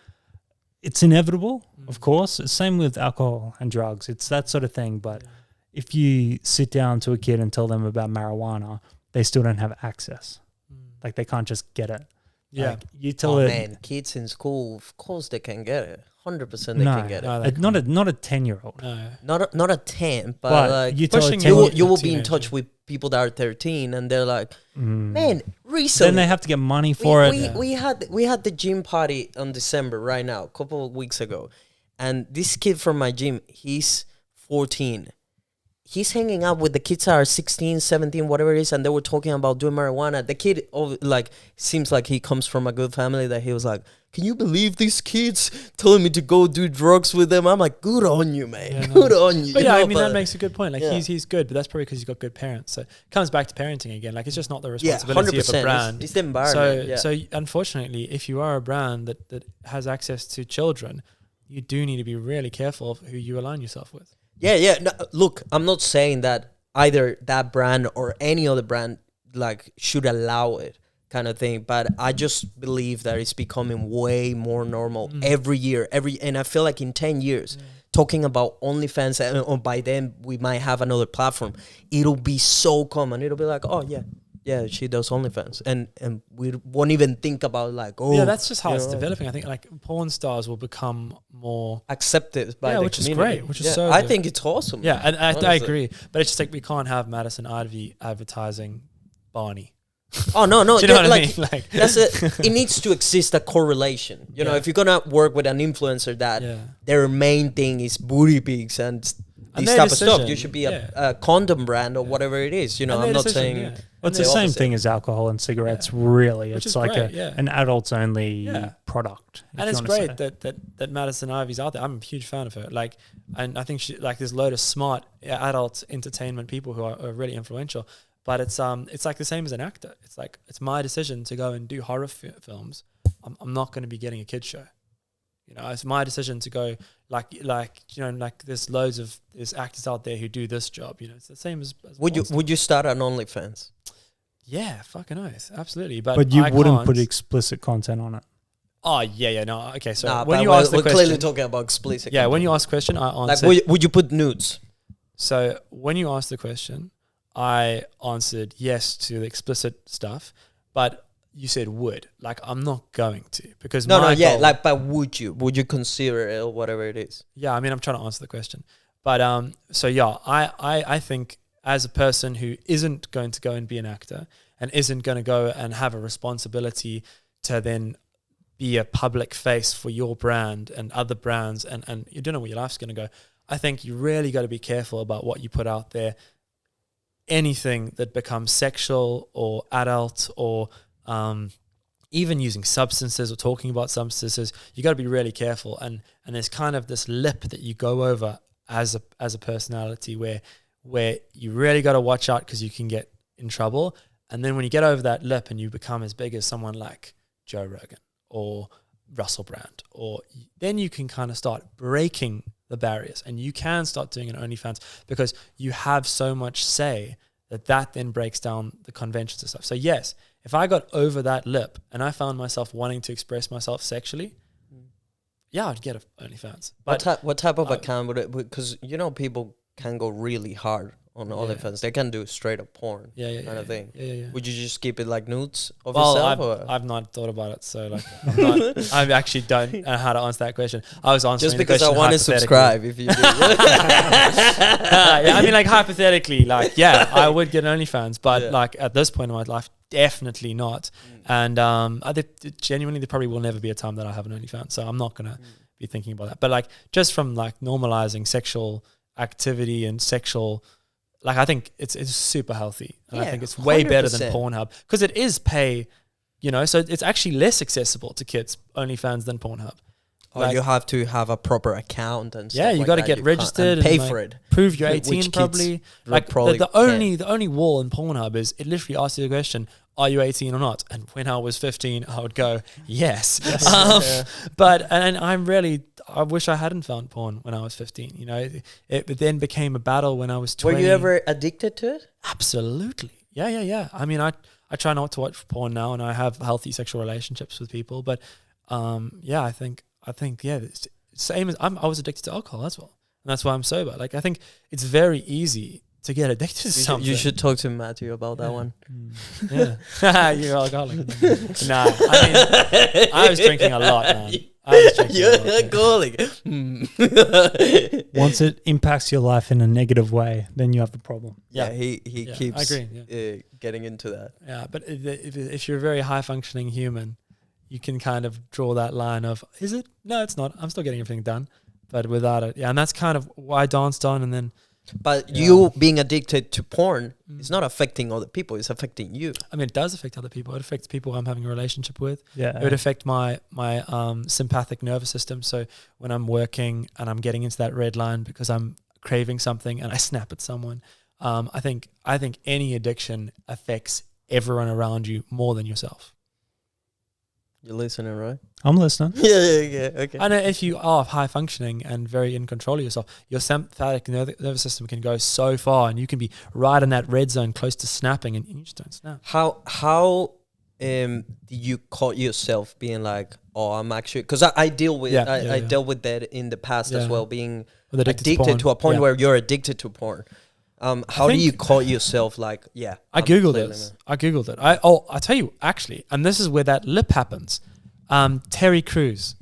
It's inevitable, of course. Same with alcohol and drugs. It's that sort of thing. But if you sit down to a kid and tell them about marijuana, they still don't have access. Like they can't just get it. Yeah. Like, you tell it. Man, kids in school, of course they can get it. 100% they can get it. Not a 10-year-old. No. Not a 10, but But like you tell a pushing 10 you will be in teenager. touch with people that are 13 and they're like, man, recently Then they have to get money for it. we had the gym party on December right now, a couple of weeks ago, and this kid from my gym, he's 14. He's hanging out with the kids that are 16, 17, whatever it is, and they were talking about doing marijuana. The kid, like, seems like he comes from a good family, that he was like, can you believe these kids telling me to go do drugs with them? I'm like, good on you, man. Yeah, no. Good on you. But you yeah, know, I mean, that makes a good point. Like yeah. he's good, but that's probably because he's got good parents. So it comes back to parenting again. Like it's just not the yeah, responsibility 100%. of a brand. It's the environment. So unfortunately, if you are a brand that has access to children, you do need to be really careful of who you align yourself with. Yeah. No, look, I'm not saying that either that brand or any other brand like should allow it kind of thing, but I just believe that it's becoming way more normal every year. And I feel like in 10 years, talking about OnlyFans, and by then we might have another platform, it'll be so common. It'll be like, oh yeah, she does OnlyFans, and we won't even think about like, oh, Yeah, that's just how it's know, developing. I think like porn stars will become more accepted by the which community. is great, which is so I good. think it's awesome. Yeah, and I honestly. agree. But it's just like we can't have Madison Ivy advertising Barney. Oh no, Do you know what like, I mean? Like that's it needs to exist a correlation. You know, Yeah. if you're gonna work with an influencer that Yeah. their main thing is booty pics and these their type of stuff, decision, you should be yeah. a condom brand or whatever it is. You know, And I'm their not decision, saying. yeah. Well, it's And the the same opposite. thing as alcohol and cigarettes, really. Which It's is like great, yeah. an adults only Yeah. product. if And you it's wanna great say. that Madison Ivy's out there. I'm a huge fan of her. Like, and I think she like there's a load of smart adult entertainment people who are really influential. But it's like the same as an actor. It's like it's my decision to go and do horror films. I'm not going to be getting a kids show. You know, it's my decision to go like there's actors out there who do this job. You know, it's the same as Would you start an OnlyFans? Yeah, fucking oath, absolutely. But you I wouldn't can't. put explicit content on it. Oh yeah, no. Okay, so Nah, when but you ask the we're clearly question, talking about explicit. yeah, when content. you ask the question, I like, answered. would you put nudes? So when you asked the question, I answered yes to the explicit stuff, but you said would. Like I'm not going to because my goal, but would you consider it or whatever it is? yeah, I mean I'm trying to answer the question, but so yeah, I think as a person who isn't going to go and be an actor and isn't going to go and have a responsibility to then be a public face for your brand and other brands and you don't know where your life's going to go. I think you really got to be careful about what you put out there. Anything that becomes sexual or adult or even using substances or talking about substances, you got to be really careful. And there's kind of this lip that you go over as a personality where you really got to watch out because you can get in trouble. And then when you get over that lip and you become as big as someone like Joe Rogan or Russell Brand, then you can kind of start breaking the barriers and you can start doing an OnlyFans because you have so much say that then breaks down the conventions and stuff. So yes, if I got over that lip and I found myself wanting to express myself sexually, yeah, I'd get an OnlyFans. But What type of account would it? Because you know people can go really hard on OnlyFans. They can do straight up porn, kind of thing. Yeah. Would you just keep it like nudes of Well, yourself? I've not thought about it, so like I actually don't know how to answer that question. I was answering just the because I question want to hypothetically. subscribe. If you do. Yeah, I mean, like hypothetically, like yeah, I would get OnlyFans, but Yeah. like at this point in my life, definitely not. And I think genuinely, there probably will never be a time that I have an OnlyFans, so I'm not gonna be thinking about that. But like just from like normalizing sexual activity and sexual. Like I think it's super healthy, and I Yeah, think it's way better than 100%. Pornhub because it is pay, you know. So it's actually less accessible to kids OnlyFans than Pornhub. Or you have to have a proper account and stuff. Yeah, you like got to that. get You registered can't- and pay and, for like, it. Prove you're Which 18 kids probably. Like probably the only wall in Pornhub is it literally asks you the question, "Are you 18 or not?" And when I was 15, I would go yes. But and I wish I hadn't found porn when I was 15. You know, it then became a battle when I was 20. Were you ever addicted to it? Absolutely. Yeah. I mean, I try not to watch porn now, and I have healthy sexual relationships with people. But yeah, I think it's same as I was addicted to alcohol as well, and that's why I'm sober. Like, I think it's very easy to get addicted to something. You should talk to Matty about that one. Yeah, you're alcoholic. Nah, I mean, I was drinking a lot, man. You're alcoholic. Once it impacts your life in a negative way, then you have a problem. Yeah, he keeps I agree, getting into that. Yeah, but if you're a very high functioning human, you can kind of draw that line of, is it? No, it's not. I'm still getting everything done, but without it. Yeah, and that's kind of why I danced on, and then. But you being addicted to porn is not affecting other people. It's affecting you. I mean, it does affect other people. It affects people I'm having a relationship with. Yeah. It would affect my sympathetic nervous system. So when I'm working and I'm getting into that red line because I'm craving something and I snap at someone, I think any addiction affects everyone around you more than yourself. You're listening, right? I'm listening. Yeah. Okay. I know if you are high functioning and very in control of yourself, your sympathetic nervous system can go so far, and you can be right in that red zone, close to snapping, and you just don't snap. How do you call yourself being like, oh, I'm actually, because I deal with I dealt with that in the past as well, being addicted to a point where you're addicted to porn. How do you call yourself like, I Googled this. I Googled it. I'll tell you, actually, and this is where that lip happens. Terry Crews.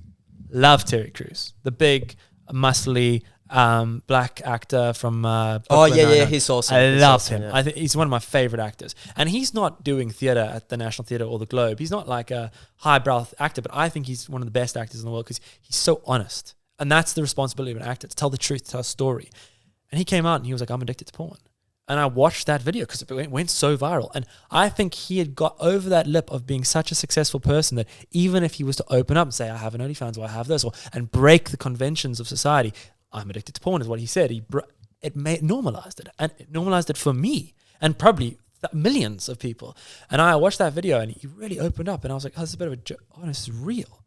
Love Terry Crews. The big, muscly, black actor from Brooklyn. He's awesome. I love him. Yeah. I think he's one of my favorite actors. And he's not doing theatre at the National Theatre or the Globe. He's not like a highbrow actor, but I think he's one of the best actors in the world because he's so honest. And that's the responsibility of an actor, to tell the truth, to tell a story. And he came out and he was like, I'm addicted to porn. And I watched that video because it went so viral. And I think he had got over that lip of being such a successful person that even if he was to open up and say, I have an OnlyFans or I have this, and break the conventions of society, I'm addicted to porn is what he said. It normalized it. And it normalized it for me and probably millions of people. And I watched that video and he really opened up and I was like, oh, this is a bit of a joke. Oh, this is real.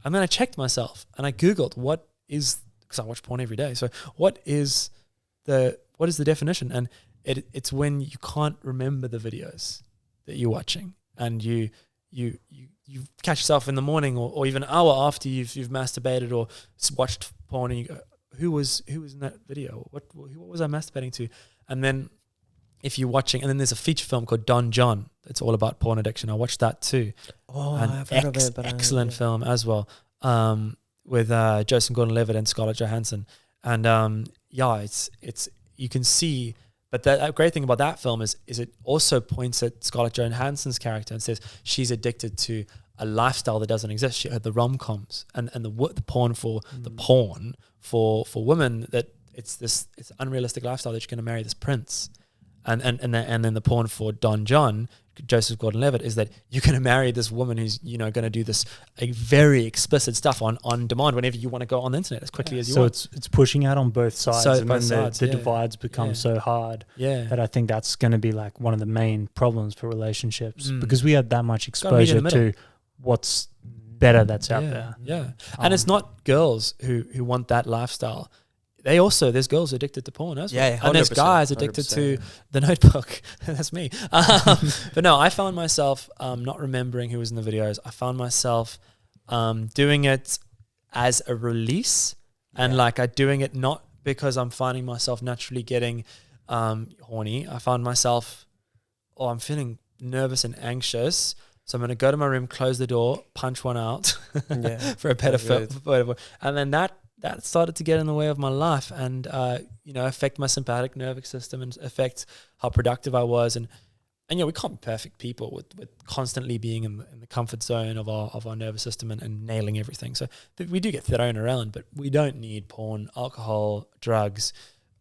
And then I checked myself and I Googled because I watch porn every day. So what is the definition? And it's when you can't remember the videos that you're watching, and you catch yourself in the morning or even an hour after you've masturbated or watched porn, and you go, who was in that video? What was I masturbating to? And then if you're watching, and then there's a feature film called Don John. It's all about porn addiction. I watched that too. Oh, I've heard of it, but excellent film as well. With Joseph Gordon-Levitt and Scarlett Johansson, and it's you can see. But the great thing about that film is it also points at Scarlett Johansson's character and says she's addicted to a lifestyle that doesn't exist. She had the rom-coms and the porn for women, that it's unrealistic lifestyle that you're going to marry this prince, and then the porn for Don John, Joseph Gordon-Levitt, is that you're going to marry this woman who's going to do this very explicit stuff on demand whenever you want to go on the internet as quickly as you want. So it's pushing out on both sides, So and both then sides, the divides become so hard that I think that's going to be like one of the main problems for relationships, because we have that much exposure to what's better that's out there. Yeah, and it's not girls who want that lifestyle. There's girls addicted to porn as well. Yeah, 100%, and there's guys addicted to The Notebook. That's me. But no, I found myself not remembering who was in the videos. I found myself doing it as a release, and doing it not because I'm finding myself naturally getting horny. I found myself, I'm feeling nervous and anxious, so I'm going to go to my room, close the door, punch one out for a better film. And then that started to get in the way of my life and, affect my sympathetic nervous system and affect how productive I was. And we can't be perfect people with constantly being in the comfort zone of our nervous system and nailing everything. So we do get thrown around, but we don't need porn, alcohol, drugs,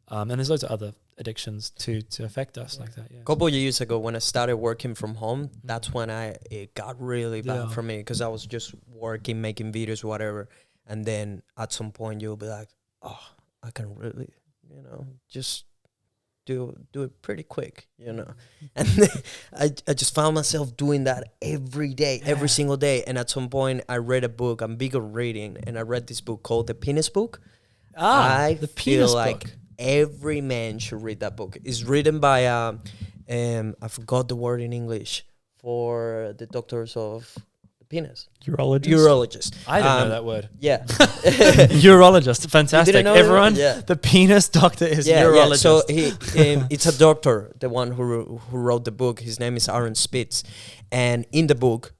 and there's loads of other addictions to affect us like that. Yeah. A couple of years ago, when I started working from home, that's when it got really bad for me, because I was just working, making videos, whatever. And then at some point you'll be like, oh, I can really, just do it pretty quick, you know. And I just found myself doing that every day, every single day. And at some point, I read a book. I'm big on reading, and I read this book called The Penis Book. I the feel penis like book. every man should read that book. It's written by I forgot the word in English for the doctors of the penis. Urologist. I didn't know that word. Yeah. Urologist, fantastic. know Everyone, that? Yeah. the penis doctor is Yeah. urologist. So it's a doctor, the one who wrote the book. His name is Aaron Spitz, and in the book,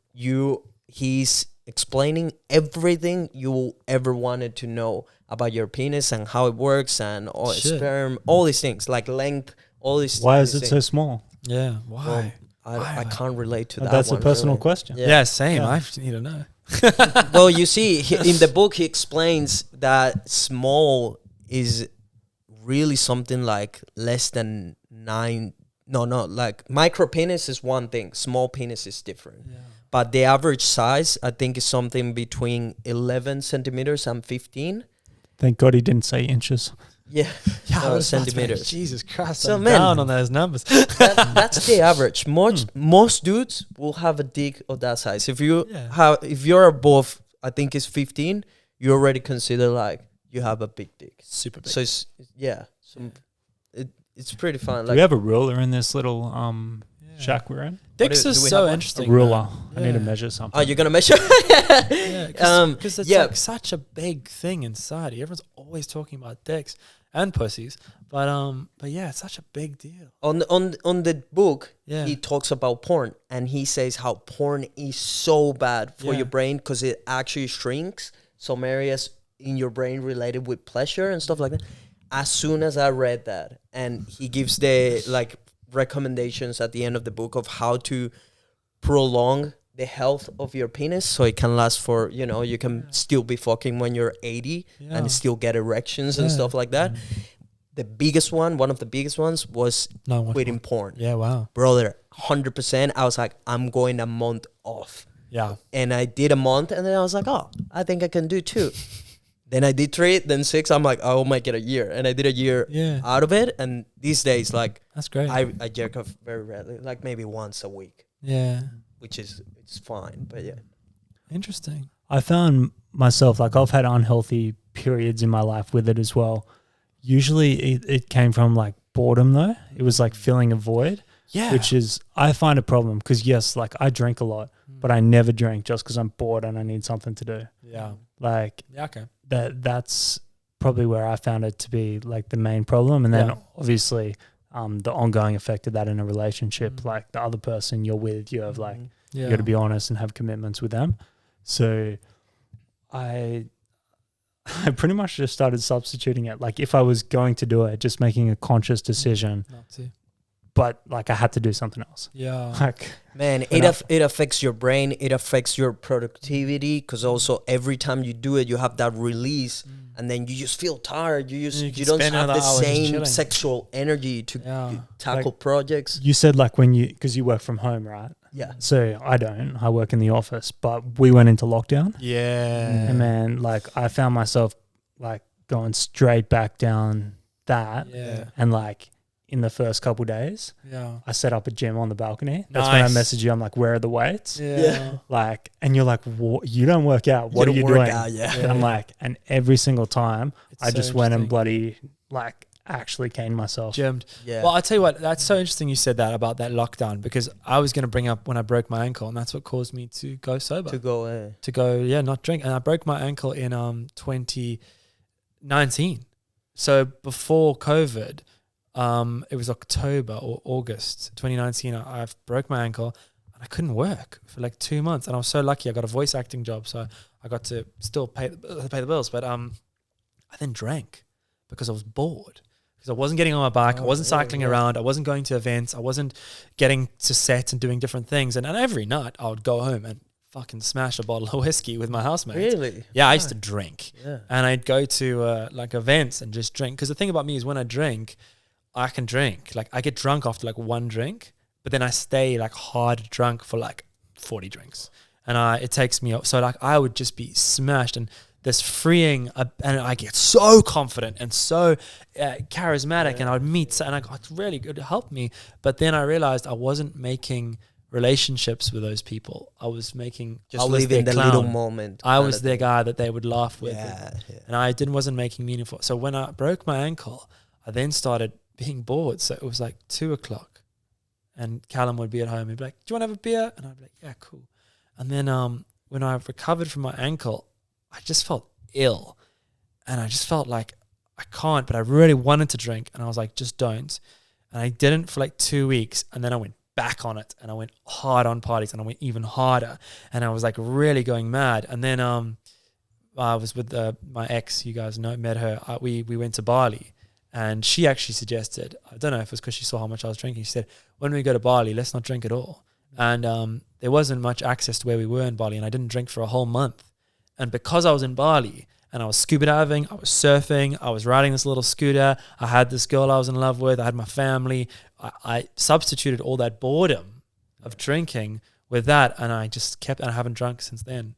he's explaining everything you ever wanted to know about your penis and how it works and all sperm, all these things like length, all these. Why is these it things. so small? yeah, why? Well, I can't relate to that. That's a one, personal really. question. Yeah, same. Yeah. I need to know. Well, you see, in the book, he explains that small is really something like less than 9. No, like micro penis is one thing. Small penis is different. Yeah. But the average size, I think, is something between 11 centimeters and 15. Thank God he didn't say inches. Yeah, Yeah, I was about to make- centimeters. Jesus Christ, So, I'm man, down on those numbers. That's the average. Most dudes will have a dick of that size. If you're above, I think it's 15, you already consider like you have a big dick. Super big. So it's pretty fun. Do Like we have a ruler in this little shack we're in? Dicks do is we so have one? A interesting. ruler. man. I need to Yeah. measure something. oh, you're gonna measure? Yeah, because it's yeah. like such a big thing in society. Everyone's always talking about dicks and pussies, but yeah, it's such a big deal. On the book, Yeah. he talks about porn, and he says how porn is so bad for Yeah. your brain because it actually shrinks some areas in your brain related with pleasure and stuff like that. As soon as I read that, and he gives the like recommendations at the end of the book of how to prolong the health of your penis so it can last for, you can still be fucking when you're 80 Yeah. and still get erections and Yeah. stuff like that. The biggest one, one of the biggest ones was No, what- quitting porn. Yeah, wow. Brother, 100%. I was like, I'm going a month off. Yeah. And I did a month, and then I was like, oh, I think I can do 2. Then I did 3, then 6. I'm like, I might get a year. And I did a year Yeah. out of it. And these days, like, That's great. I jerk off very rarely, like maybe once a week, yeah. which is it's fine. But yeah. Interesting. I found myself, like I've had unhealthy periods in my life with it as well. Usually it came from like boredom though. It was like filling a void, Yeah. which is, I find a problem because yes, like I drink a lot, but I never drink just because I'm bored and I need something to do. Yeah. Like Yeah. Okay. that's probably where I found it to be like the main problem. And then Yeah. obviously the ongoing effect of that in a relationship, like the other person you're with, you have like, Yeah. you got to be honest and have commitments with them. So I pretty much just started substituting it. Like if I was going to do it, just making a conscious decision, Not to. but like I had to do something else. Yeah. Like Man, it affects your brain. It affects your productivity because also every time you do it, you have that release, and then you just feel tired. You can don't spend have another the hour just same chilling. sexual energy to Yeah. tackle projects. you said, like when because you work from home, right? Yeah. So I don't. I work in the office, but we went into lockdown, Yeah. and man, like I found myself like going straight back down that, Yeah. and like in the first couple days, Yeah. I set up a gym on the balcony. That's when I Nice. messaged you. I'm like, where are the weights? Yeah. Like, and you're like, you don't work out. What are don't you work doing? out, yeah. And I'm like, and every single time It's I so just went and interesting. bloody like actually caned myself. Gemmed. Yeah. Well, I'll tell you what, that's so interesting you said that about that lockdown because I was going to bring up when I broke my ankle and that's what caused me to go sober. to go. Not drink. And I broke my ankle in 2019. So before COVID, it was October or August 2019. I broke my ankle and I couldn't work for like 2 months. And I was so lucky. I got a voice acting job, so I got to still pay the bills. But I then drank because I was bored. Because I wasn't getting on my bike, I wasn't cycling around, I wasn't going to events, I wasn't getting to set and doing different things. And every night I would go home and fucking smash a bottle of whiskey with my housemates. Really? Yeah, I used to drink. Yeah. And I'd go to like events and just drink. Because the thing about me is when I drink, I can drink. Like I get drunk after like 1 drink, but then I stay like hard drunk for like 40 drinks. And it takes me up. So like I would just be smashed. And this freeing, and I get so confident and so charismatic, and I'd meet, and I got really good to help me. But then I realized I wasn't making relationships with those people. I was living the little moment. I was their guy that they would laugh with, Yeah. and I wasn't making meaningful. So when I broke my ankle, I then started being bored. So it was like 2:00, and Callum would be at home. He'd be like, "Do you want to have a beer?" And I'd be like, "Yeah, cool." And then when I recovered from my ankle, I just felt ill, and I just felt like I can't, but I really wanted to drink, and I was like, "Just don't." And I didn't for like 2 weeks, and then I went back on it, and I went hard on parties, and I went even harder, and I was like really going mad. And then I was with my ex, you guys met her. We went to Bali, and she actually suggested, I don't know if it was because she saw how much I was drinking, she said, when we go to Bali, let's not drink at all. And there wasn't much access to where we were in Bali, and I didn't drink for a whole month. And because I was in Bali and I was scuba diving, I was surfing, I was riding this little scooter, I had this girl I was in love with, I had my family, I substituted all that boredom of drinking with that, and I just kept, and I haven't drunk since then.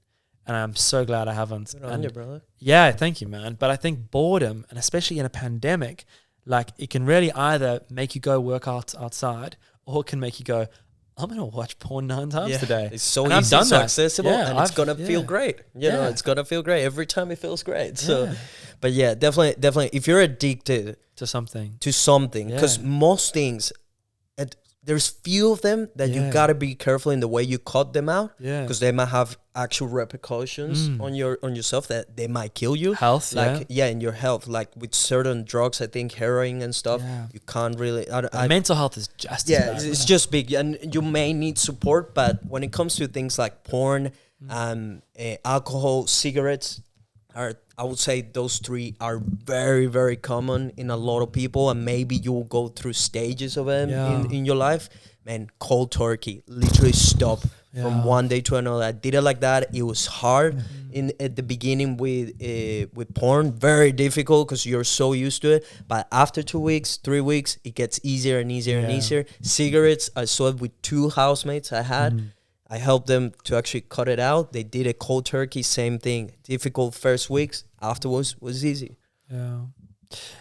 And I'm so glad I haven't. Good on you, brother. Yeah, thank you, man. But I think boredom, and especially in a pandemic, like it can really either make you go work out outside, or it can make you go, I'm going to watch porn 9 times today. It's so and easy, so accessible, and it's going to yeah. feel great. You know, it's going to feel great. Every time it feels great. So, Yeah. but yeah, definitely, if you're addicted To something. because most things, there's few of them that you got to be careful in the way you cut them out, because they might have actual repercussions on yourself, that they might kill you. Health, like in your health, like with certain drugs, I think heroin and stuff, you can't really. Mental health is just as bad, it's just big, and you may need support. But when it comes to things like porn, alcohol, cigarettes, I would say those 3 are very, very common in a lot of people, and maybe you'll go through stages of them in your life. Man, cold turkey, literally stop from one day to another. I did it like that. It was hard at the beginning with porn, very difficult because you're so used to it. But after 2 weeks, 3 weeks, it gets easier and easier and easier. Cigarettes, I saw it with 2 housemates I had. I helped them to actually cut it out. They did a cold turkey, same thing. Difficult first weeks. Afterwards was easy. Yeah.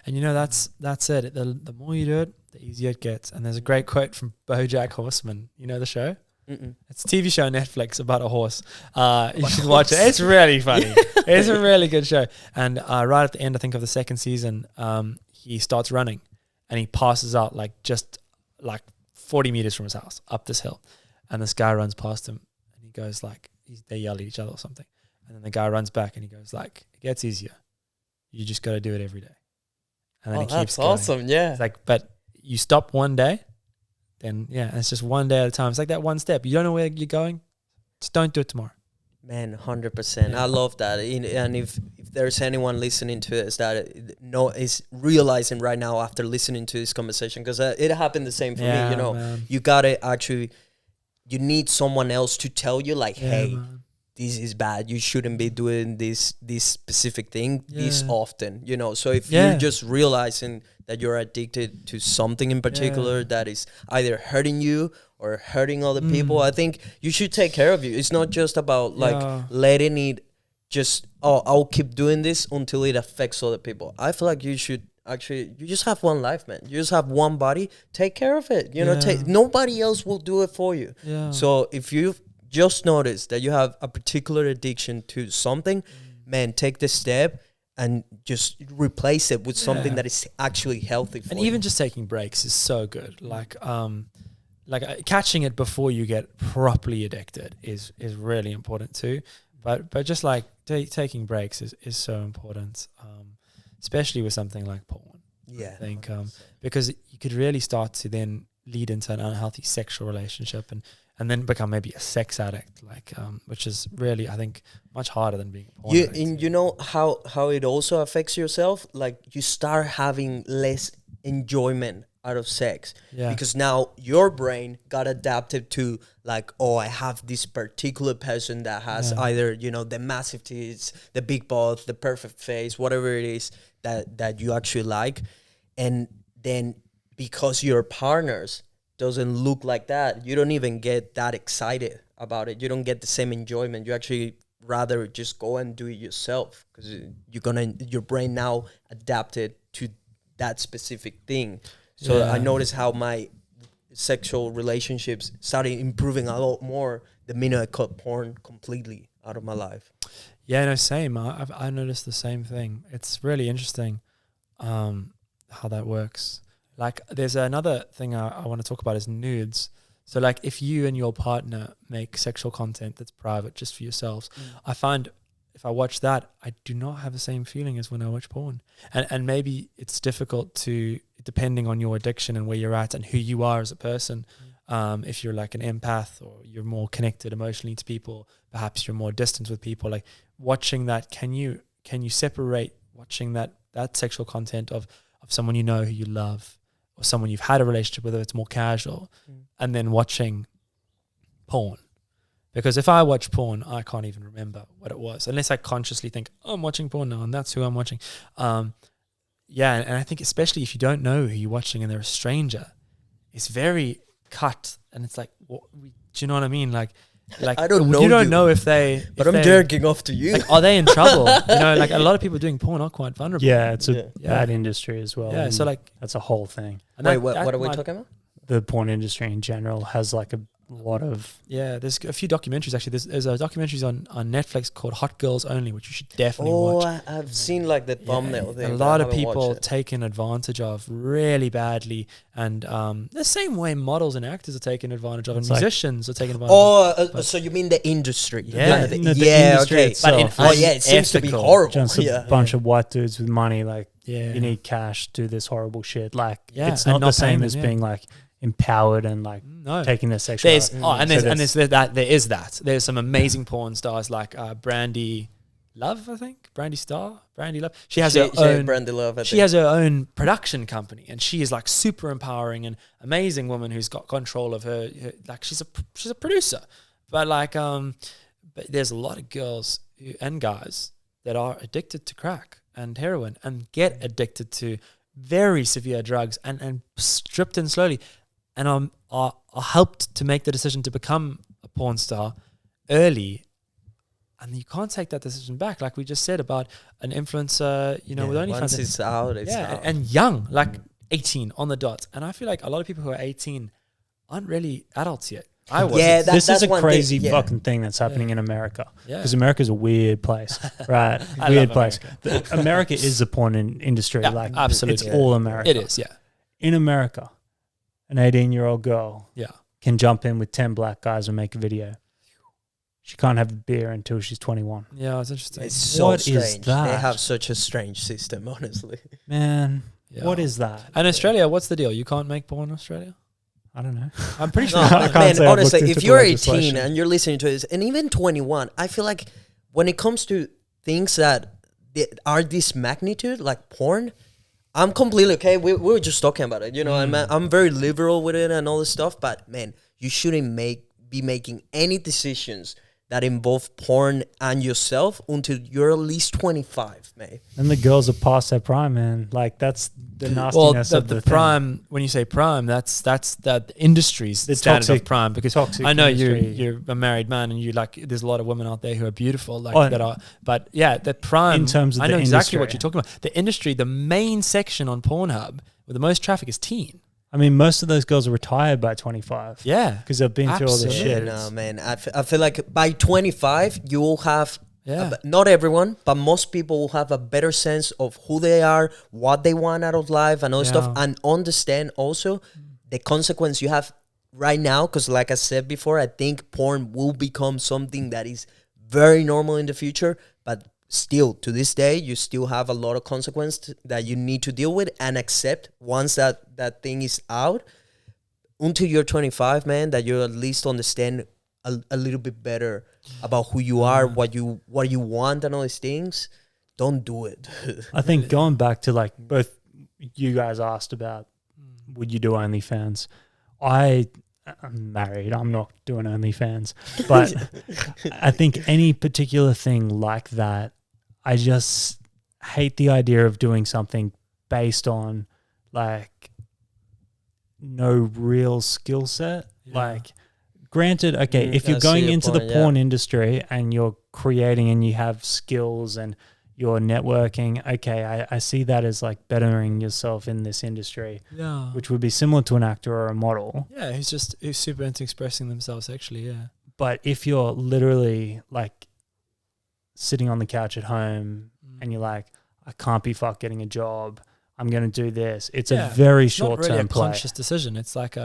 And you know, that's it. The more you do it, the easier it gets. And there's a great quote from BoJack Horseman. You know the show? It's a TV show on Netflix about a horse. You should watch it. It's really funny. It's a really good show. And right at the end, I think, of the 2nd season, he starts running, and he passes out just 40 meters from his house up this hill. And this guy runs past him, and he goes they yell at each other or something. And then the guy runs back, and he goes it gets easier. You just got to do it every day. And then he keeps going. Awesome. Yeah. It's but you stop one day, then and it's just one day at a time. It's like that one step. You don't know where you're going, just don't do it tomorrow. Man, 100%. I love that. And if there's anyone listening to this that is realizing right now after listening to this conversation, because it happened the same for me, you know, man. you got to actually, you need someone else to tell you hey, man, this is bad. You shouldn't be doing this specific thing this often, you know. So if you're just realizing that you're addicted to something in particular that is either hurting you or hurting other people, I think you should take care of you. It's not just about letting it just, I'll keep doing this until it affects other people. I feel like you should actually, you just have one life, man. You just have one body. Take care of it. You know, nobody else will do it for you. So if you've just noticed that you have a particular addiction to something, man, take the step and just replace it with something that is actually healthy for you. And even just taking breaks is so good. Catching it before you get properly addicted is really important too. But just taking breaks is so important, especially with something like porn. Yeah, I think because you could really start to then lead into an unhealthy sexual relationship and then become maybe a sex addict, which is really, I think, much harder than being a porn addict. And you know how it also affects yourself? You start having less enjoyment out of sex, because now your brain got adapted to I have this particular person that has either, you know, the massive tits, the big butt, the perfect face, whatever it is that you actually like. And then because your partners doesn't look like that, you don't even get that excited about it. You don't get the same enjoyment. You actually rather just go and do it yourself, because your brain now adapted to that specific thing. So I noticed how my sexual relationships started improving a lot more the minute I cut porn completely out of my life. Yeah, no, same. I noticed the same thing. It's really interesting how that works. Like, there's another thing I want to talk about is nudes. So, like, if you and your partner make sexual content that's private just for yourselves, I find if I watch that, I do not have the same feeling as when I watch porn. And maybe it's difficult to, depending on your addiction and where you're at and who you are as a person. If you're like an empath, or you're more connected emotionally to people, perhaps you're more distant with people, like watching that, can you separate watching that sexual content of someone you know who you love, or someone you've had a relationship with, it's more casual, and then watching porn? Because if I watch porn, I can't even remember what it was, unless I consciously think, oh, I'm watching porn now and that's who I'm watching. Yeah, and I think especially if you don't know who you're watching and they're a stranger, it's very cut, and it's like, do you know what I mean? Like I don't know. You don't know if they. But I'm jerking off to you. Like, are they in trouble? Like a lot of people doing porn are quite vulnerable. Yeah, it's a bad industry as well. Yeah, so like that's a whole thing. Wait, what are we talking about? The porn industry in general has like a lot of there's a few documentaries actually. There's a documentaries on Netflix called Hot Girls Only, which you should definitely watch. I've seen like the thumbnail thing. A lot of people taken advantage of really badly, and the same way models and actors are taken advantage of, and musicians are taken advantage of. So you mean the industry? The industry itself. But it seems to be horrible. Just a bunch of white dudes with money, like you need cash, do this horrible shit. Like it's not the same as being like empowered and like taking their sexual. There's some amazing porn stars like Brandy Love, I think. Brandy Love. She has her own Brandy Love. She has her own production company, and she is like super empowering and amazing woman who's got control of her like she's a producer. But like but there's a lot of girls and guys that are addicted to crack and heroin and get addicted to very severe drugs and stripped in slowly, and are helped to make the decision to become a porn star early, and you can't take that decision back. Like we just said about an influencer, with OnlyFans. Once it's out, it's out. And young, like 18 on the dot. And I feel like a lot of people who are 18 aren't really adults yet. I was. Yeah, this is a crazy fucking thing that's happening in America. Because America's a weird place, right? Weird place. America is the porn industry. Like absolutely, it's all America. It is, yeah. In America, an 18-year-old girl can jump in with 10 black guys and make a video. She can't have a beer until she's 21. Yeah, it's interesting. It's so strange. They have such a strange system, honestly. Man, what is that? And Australia, what's the deal? You can't make porn in Australia? I don't know. I'm pretty sure. Man, honestly, if you're 18 and you're listening to this, and even 21, I feel like when it comes to things that are this magnitude, like porn, I'm completely okay. We were just talking about it, and I'm very liberal with it and all this stuff. But man, you shouldn't be making any decisions that involve porn and yourself until you're at least 25, mate. And the girls are past their prime, man. Like that's the nastiness of the prime. Thing. When you say prime, that's the industry's the standard of prime. Because I know you're a married man, and you like. There's a lot of women out there who are beautiful, that are. But yeah, the prime. In terms of I know the exactly industry. what you're talking about. The industry, the main section on Pornhub with the most traffic is teen. I mean, most of those girls are retired by 25. Yeah. Because they've been through all this shit. No, man. I feel like by 25, you will have, not everyone, but most people will have a better sense of who they are, what they want out of life and all stuff, and understand also the consequence you have right now. Because like I said before, I think porn will become something that is very normal in the future, but still, to this day, you still have a lot of consequence that you need to deal with and accept once that thing is out. Until you're 25, man, that you at least understand a little bit better about who you are, what you want and all these things. Don't do it. I think going back to like both you guys asked about, would you do OnlyFans? I'm married. I'm not doing OnlyFans. But I think any particular thing like that, I just hate the idea of doing something based on like no real skill set. Like granted, okay, if you're going into the porn industry and you're creating and you have skills and you're networking, okay, I see that as like bettering yourself in this industry, Yeah. which would be similar to an actor or a model. Yeah, who's super into expressing themselves sexually, yeah. But if you're literally like sitting on the couch at home and you're like, I can't be fucked getting a job, I'm going to do this. It's a very short term Not really a play. conscious decision. It's like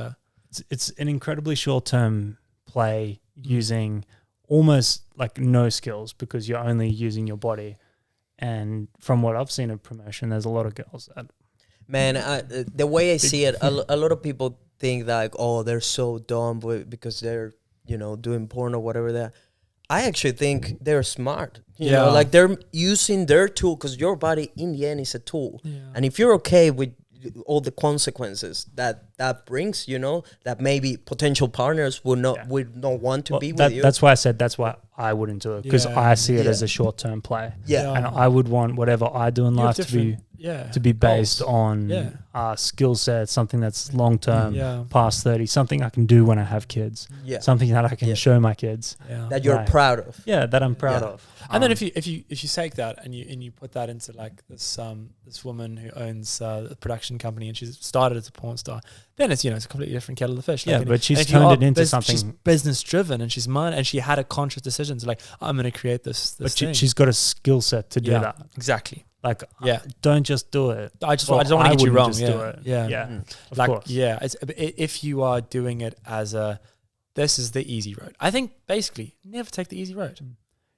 It's an incredibly short term play using almost like no skills because you're only using your body. And from what I've seen of promotion, there's a lot of girls that. Man, the way I see it, a lot of people think that, like, oh, they're so dumb because they're, doing porn or whatever that. I actually think they're smart. You know, like they're using their tool because your body in the end is a tool. Yeah. And if you're okay with all the consequences that brings, that maybe potential partners would not want to be with you. That's why I said that's why I wouldn't do it because I see it as Yeah. a short term play. Yeah. And I would want whatever I do in You have life to be different based goals. on skill set, something that's long term, Yeah. past 30, something I can do when I have kids, Yeah. something that I can show my kids. Yeah. That you're Right. proud of. Yeah, that I'm proud Yeah. of. And then if you take that and you put that into like this woman who owns a production company and she's started as a porn star, then it's it's a completely different kettle of fish. Yeah, Like, but she's and if you turned are it into something. She's business driven and she's and she had a conscious decision to like, I'm going to create this. But thing. she's got a skill set to do Yeah, that. exactly. Like, Yeah. don't just do it. I don't want to get you wouldn't wrong. just Yeah, do it. yeah, Yeah, of like course. yeah. If you are doing it as this is the easy road. I think basically never take the easy road.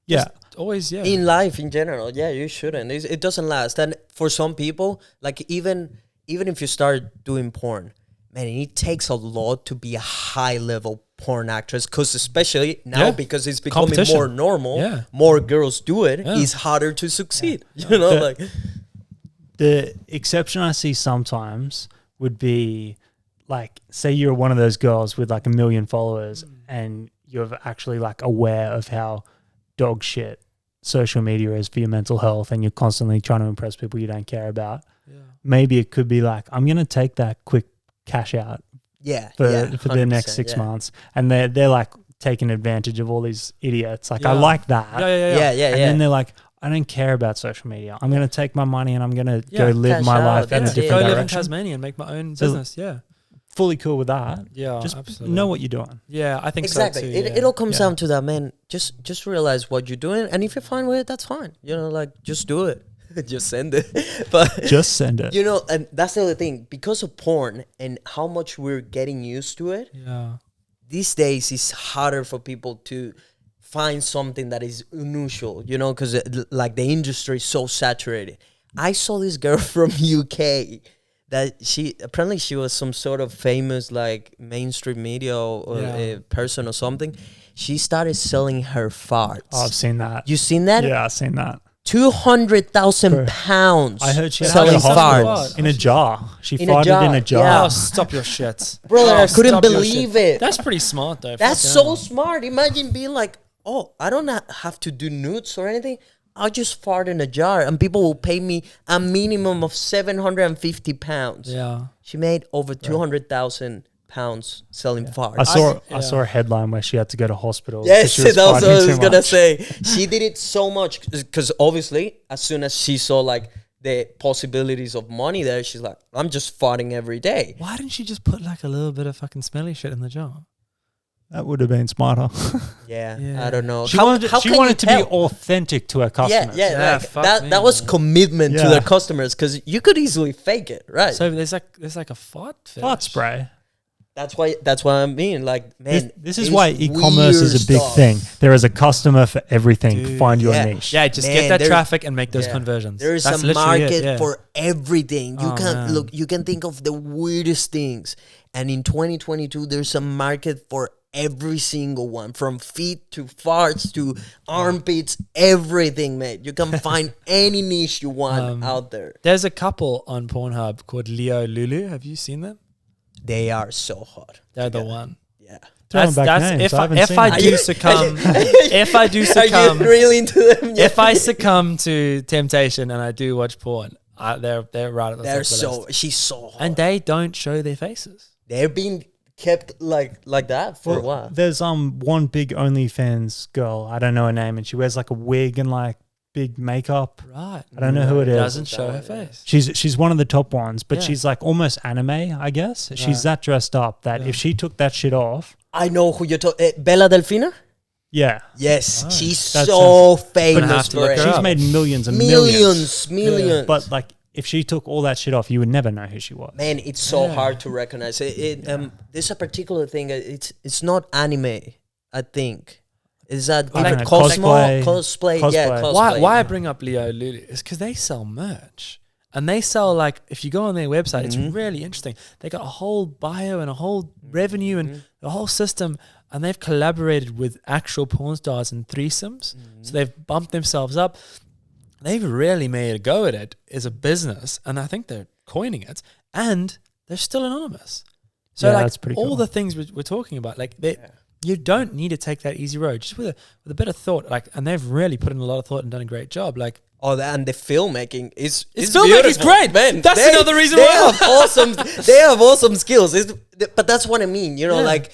Yeah. Just always In life in general, you shouldn't. It doesn't last. And for some people, like even if you start doing porn, man, it takes a lot to be a high level porn actress, because especially now because it's becoming Competition. more normal, Yeah. more girls do it, Yeah. it's harder to succeed. You know, like The exception I see sometimes would be like, say you're one of those girls with like 1 million followers and you're actually like aware of how dog shit social media is for your mental health and you're constantly trying to impress people you don't care about. Maybe it could be like, I'm going to take that quick cash out for the next 6 months. And they're like taking advantage of all these idiots. Like, I like that. Yeah. And then they're like, I don't care about social media. I'm going to take my money and I'm going to go live cash my out, life in a yeah. different Go live in direction. Tasmania and make my own So- business. Yeah. Fully cool with that. Yeah. Just absolutely. know what you're doing. Yeah, I think Exactly. so too. It all comes down to that, man. Just realize what you're doing, and if you're fine with it, that's fine. You know, like just do it. Just send it. But Just send it. you know, and that's the other thing, because of porn and how much we're getting used to it. Yeah. These days it's harder for people to find something that is unusual, you know, because like the industry is so saturated. I saw this girl from UK that she was some sort of famous like mainstream media or a person or something. She started selling her farts. Oh, I've seen that. You seen that? Yeah, I've seen that. 200,000 pounds. I heard she had selling a hospital farts. in a jar. She In a farted jar, in a jar. yeah. Oh, stop your shit. Brother, I couldn't stop your believe shit. it. That's pretty smart though. That's Fucking so hell. smart. Imagine being like, oh, I don't have to do nudes or anything. I'll just fart in a jar and people will pay me a minimum of 750 pounds. Yeah. She made over 200,000 pounds selling farts. I saw a headline where she had to go to hospital. Yes, 'cause she that was what I farting was too going to much. say. She did it so much because obviously as soon as she saw like the possibilities of money there, she's like, I'm just farting every day. Why didn't she just put like a little bit of fucking smelly shit in the jar? That would have been smarter. Yeah. I don't know. She How wanted can you to be tell? authentic to her customers. Yeah, Yeah, fuck me, that was man. commitment to Yeah. their customers, because you could easily fake it, right? So there's like a fart fetish. Fart spray. that's why I mean, like, man, This is there's why e-commerce is a weird big stuff. thing. There is a customer for everything. Dude, Find your yeah. niche. Yeah, just Man, get that there- traffic and make those yeah. conversions. There is That's a literally market it, yeah. for everything. You Oh, can man. look. You can think of the weirdest things, and in 2022, there's a market for every single one, from feet to farts to armpits, everything, mate. You can find any niche you want out there. There's a couple on Pornhub called Leo Lulu. Have you seen them? They are so hot. They're the one. Yeah. Throwing back names. if I haven't if seen I it. do succumb, if I do Are succumb, you really into them? Yeah. if I succumb to temptation and I do watch porn, they're right at the top They're of the so. list. She's so hot. And they don't show their faces. They're being kept like that for a while. There's one big OnlyFans girl. I don't know her name, and she wears like a wig and like big makeup. Right. I don't know who it is. Doesn't show her face. She's one of the top ones, but Yeah. she's like almost anime, I guess. She's Right. that dressed up that if she took that shit off, I know who you're talking. Bella Delfina. yeah, Yes, Oh, she's that's so Gonna famous have to for look it. her she's up. made millions and millions. Millions. But like, if she took all that shit off, you would never know who she was. Man, it's so Yeah. hard to recognize it. There's a particular thing. It's not anime. I think is that I don't like know, cosplay. Yeah, cosplay. cosplay. Why I bring up Leo Lulu is because they sell merch. And they sell, like, if you go on their website, it's really interesting. They got a whole bio and a whole revenue and a whole system. And they've collaborated with actual porn stars and threesomes. So they've bumped themselves up. They've really made a go at it as a business. And I think they're coining it. And they're still anonymous. So, Yeah, like, that's pretty all cool. the things we're talking about, like, you don't need to take that easy road. Just with a bit of thought. Like, and they've really put in a lot of thought and done a great job. Like, and the filmmaking is filmmaking's beautiful, great. man. That's another reason they why. have awesome. They have awesome skills. But that's what I mean. You know, Yeah. like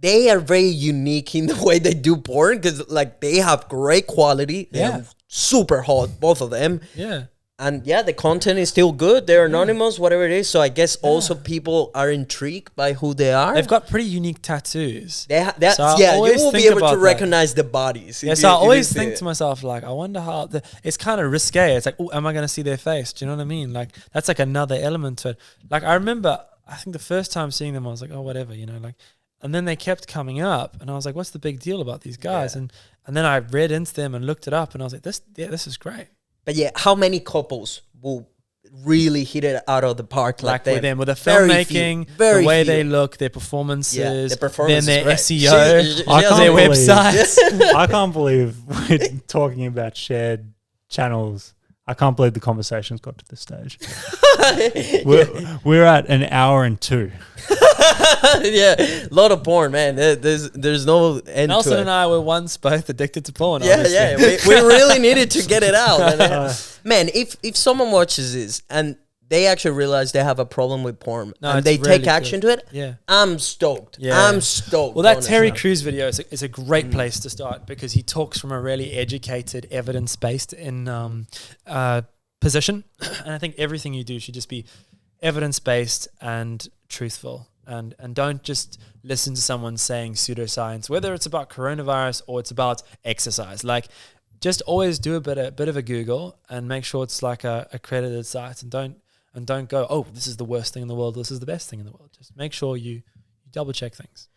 they are very unique in the way they do porn because, like, they have great quality. They're super hot, both of them. yeah. And yeah, the content is still good. They're anonymous, whatever it is. So I guess also people are intrigued by who they are. They've got pretty unique tattoos. So I you always will be think able to about that. recognize the bodies. Yeah, if so you- I if you always see think it. to myself, like, I wonder how it's kind of risque. It's like, oh, am I going to see their face? Do you know what I mean? Like, that's like another element to it. Like, I remember, I think the first time seeing them, I was like, oh, whatever, you know, like, and then they kept coming up, and I was like, what's the big deal about these guys? Yeah. And then I read into them and looked it up, and I was like, this is great. But yeah, how many couples will really hit it out of the park Like them? with them, with the Very few. filmmaking, Very the way few. they look, their performances, their performance then is their great. SEO, She I has can't their believe- websites. I can't believe we're talking about shared channels. I can't believe the conversation's got to this stage. We're at an hour and 2. Yeah, a lot of porn, man. There's no end Nelson to it. and I were once both addicted to porn. Yeah, obviously. yeah. We really needed to get it out. Man, if someone watches this and they actually realize they have a problem with porn No, and it's they really take action to it, Yeah. I'm stoked. Yeah. I'm stoked. Well, that honestly. Terry Crews video is a great place to start because he talks from a really educated, evidence-based position. And I think everything you do should just be evidence-based and truthful. And don't just listen to someone saying pseudoscience, whether it's about coronavirus or it's about exercise. Like, just always do a bit of a Google and make sure it's like a accredited site, and don't go, oh, this is the worst thing in the world, this is the best thing in the world. Just make sure you double check things.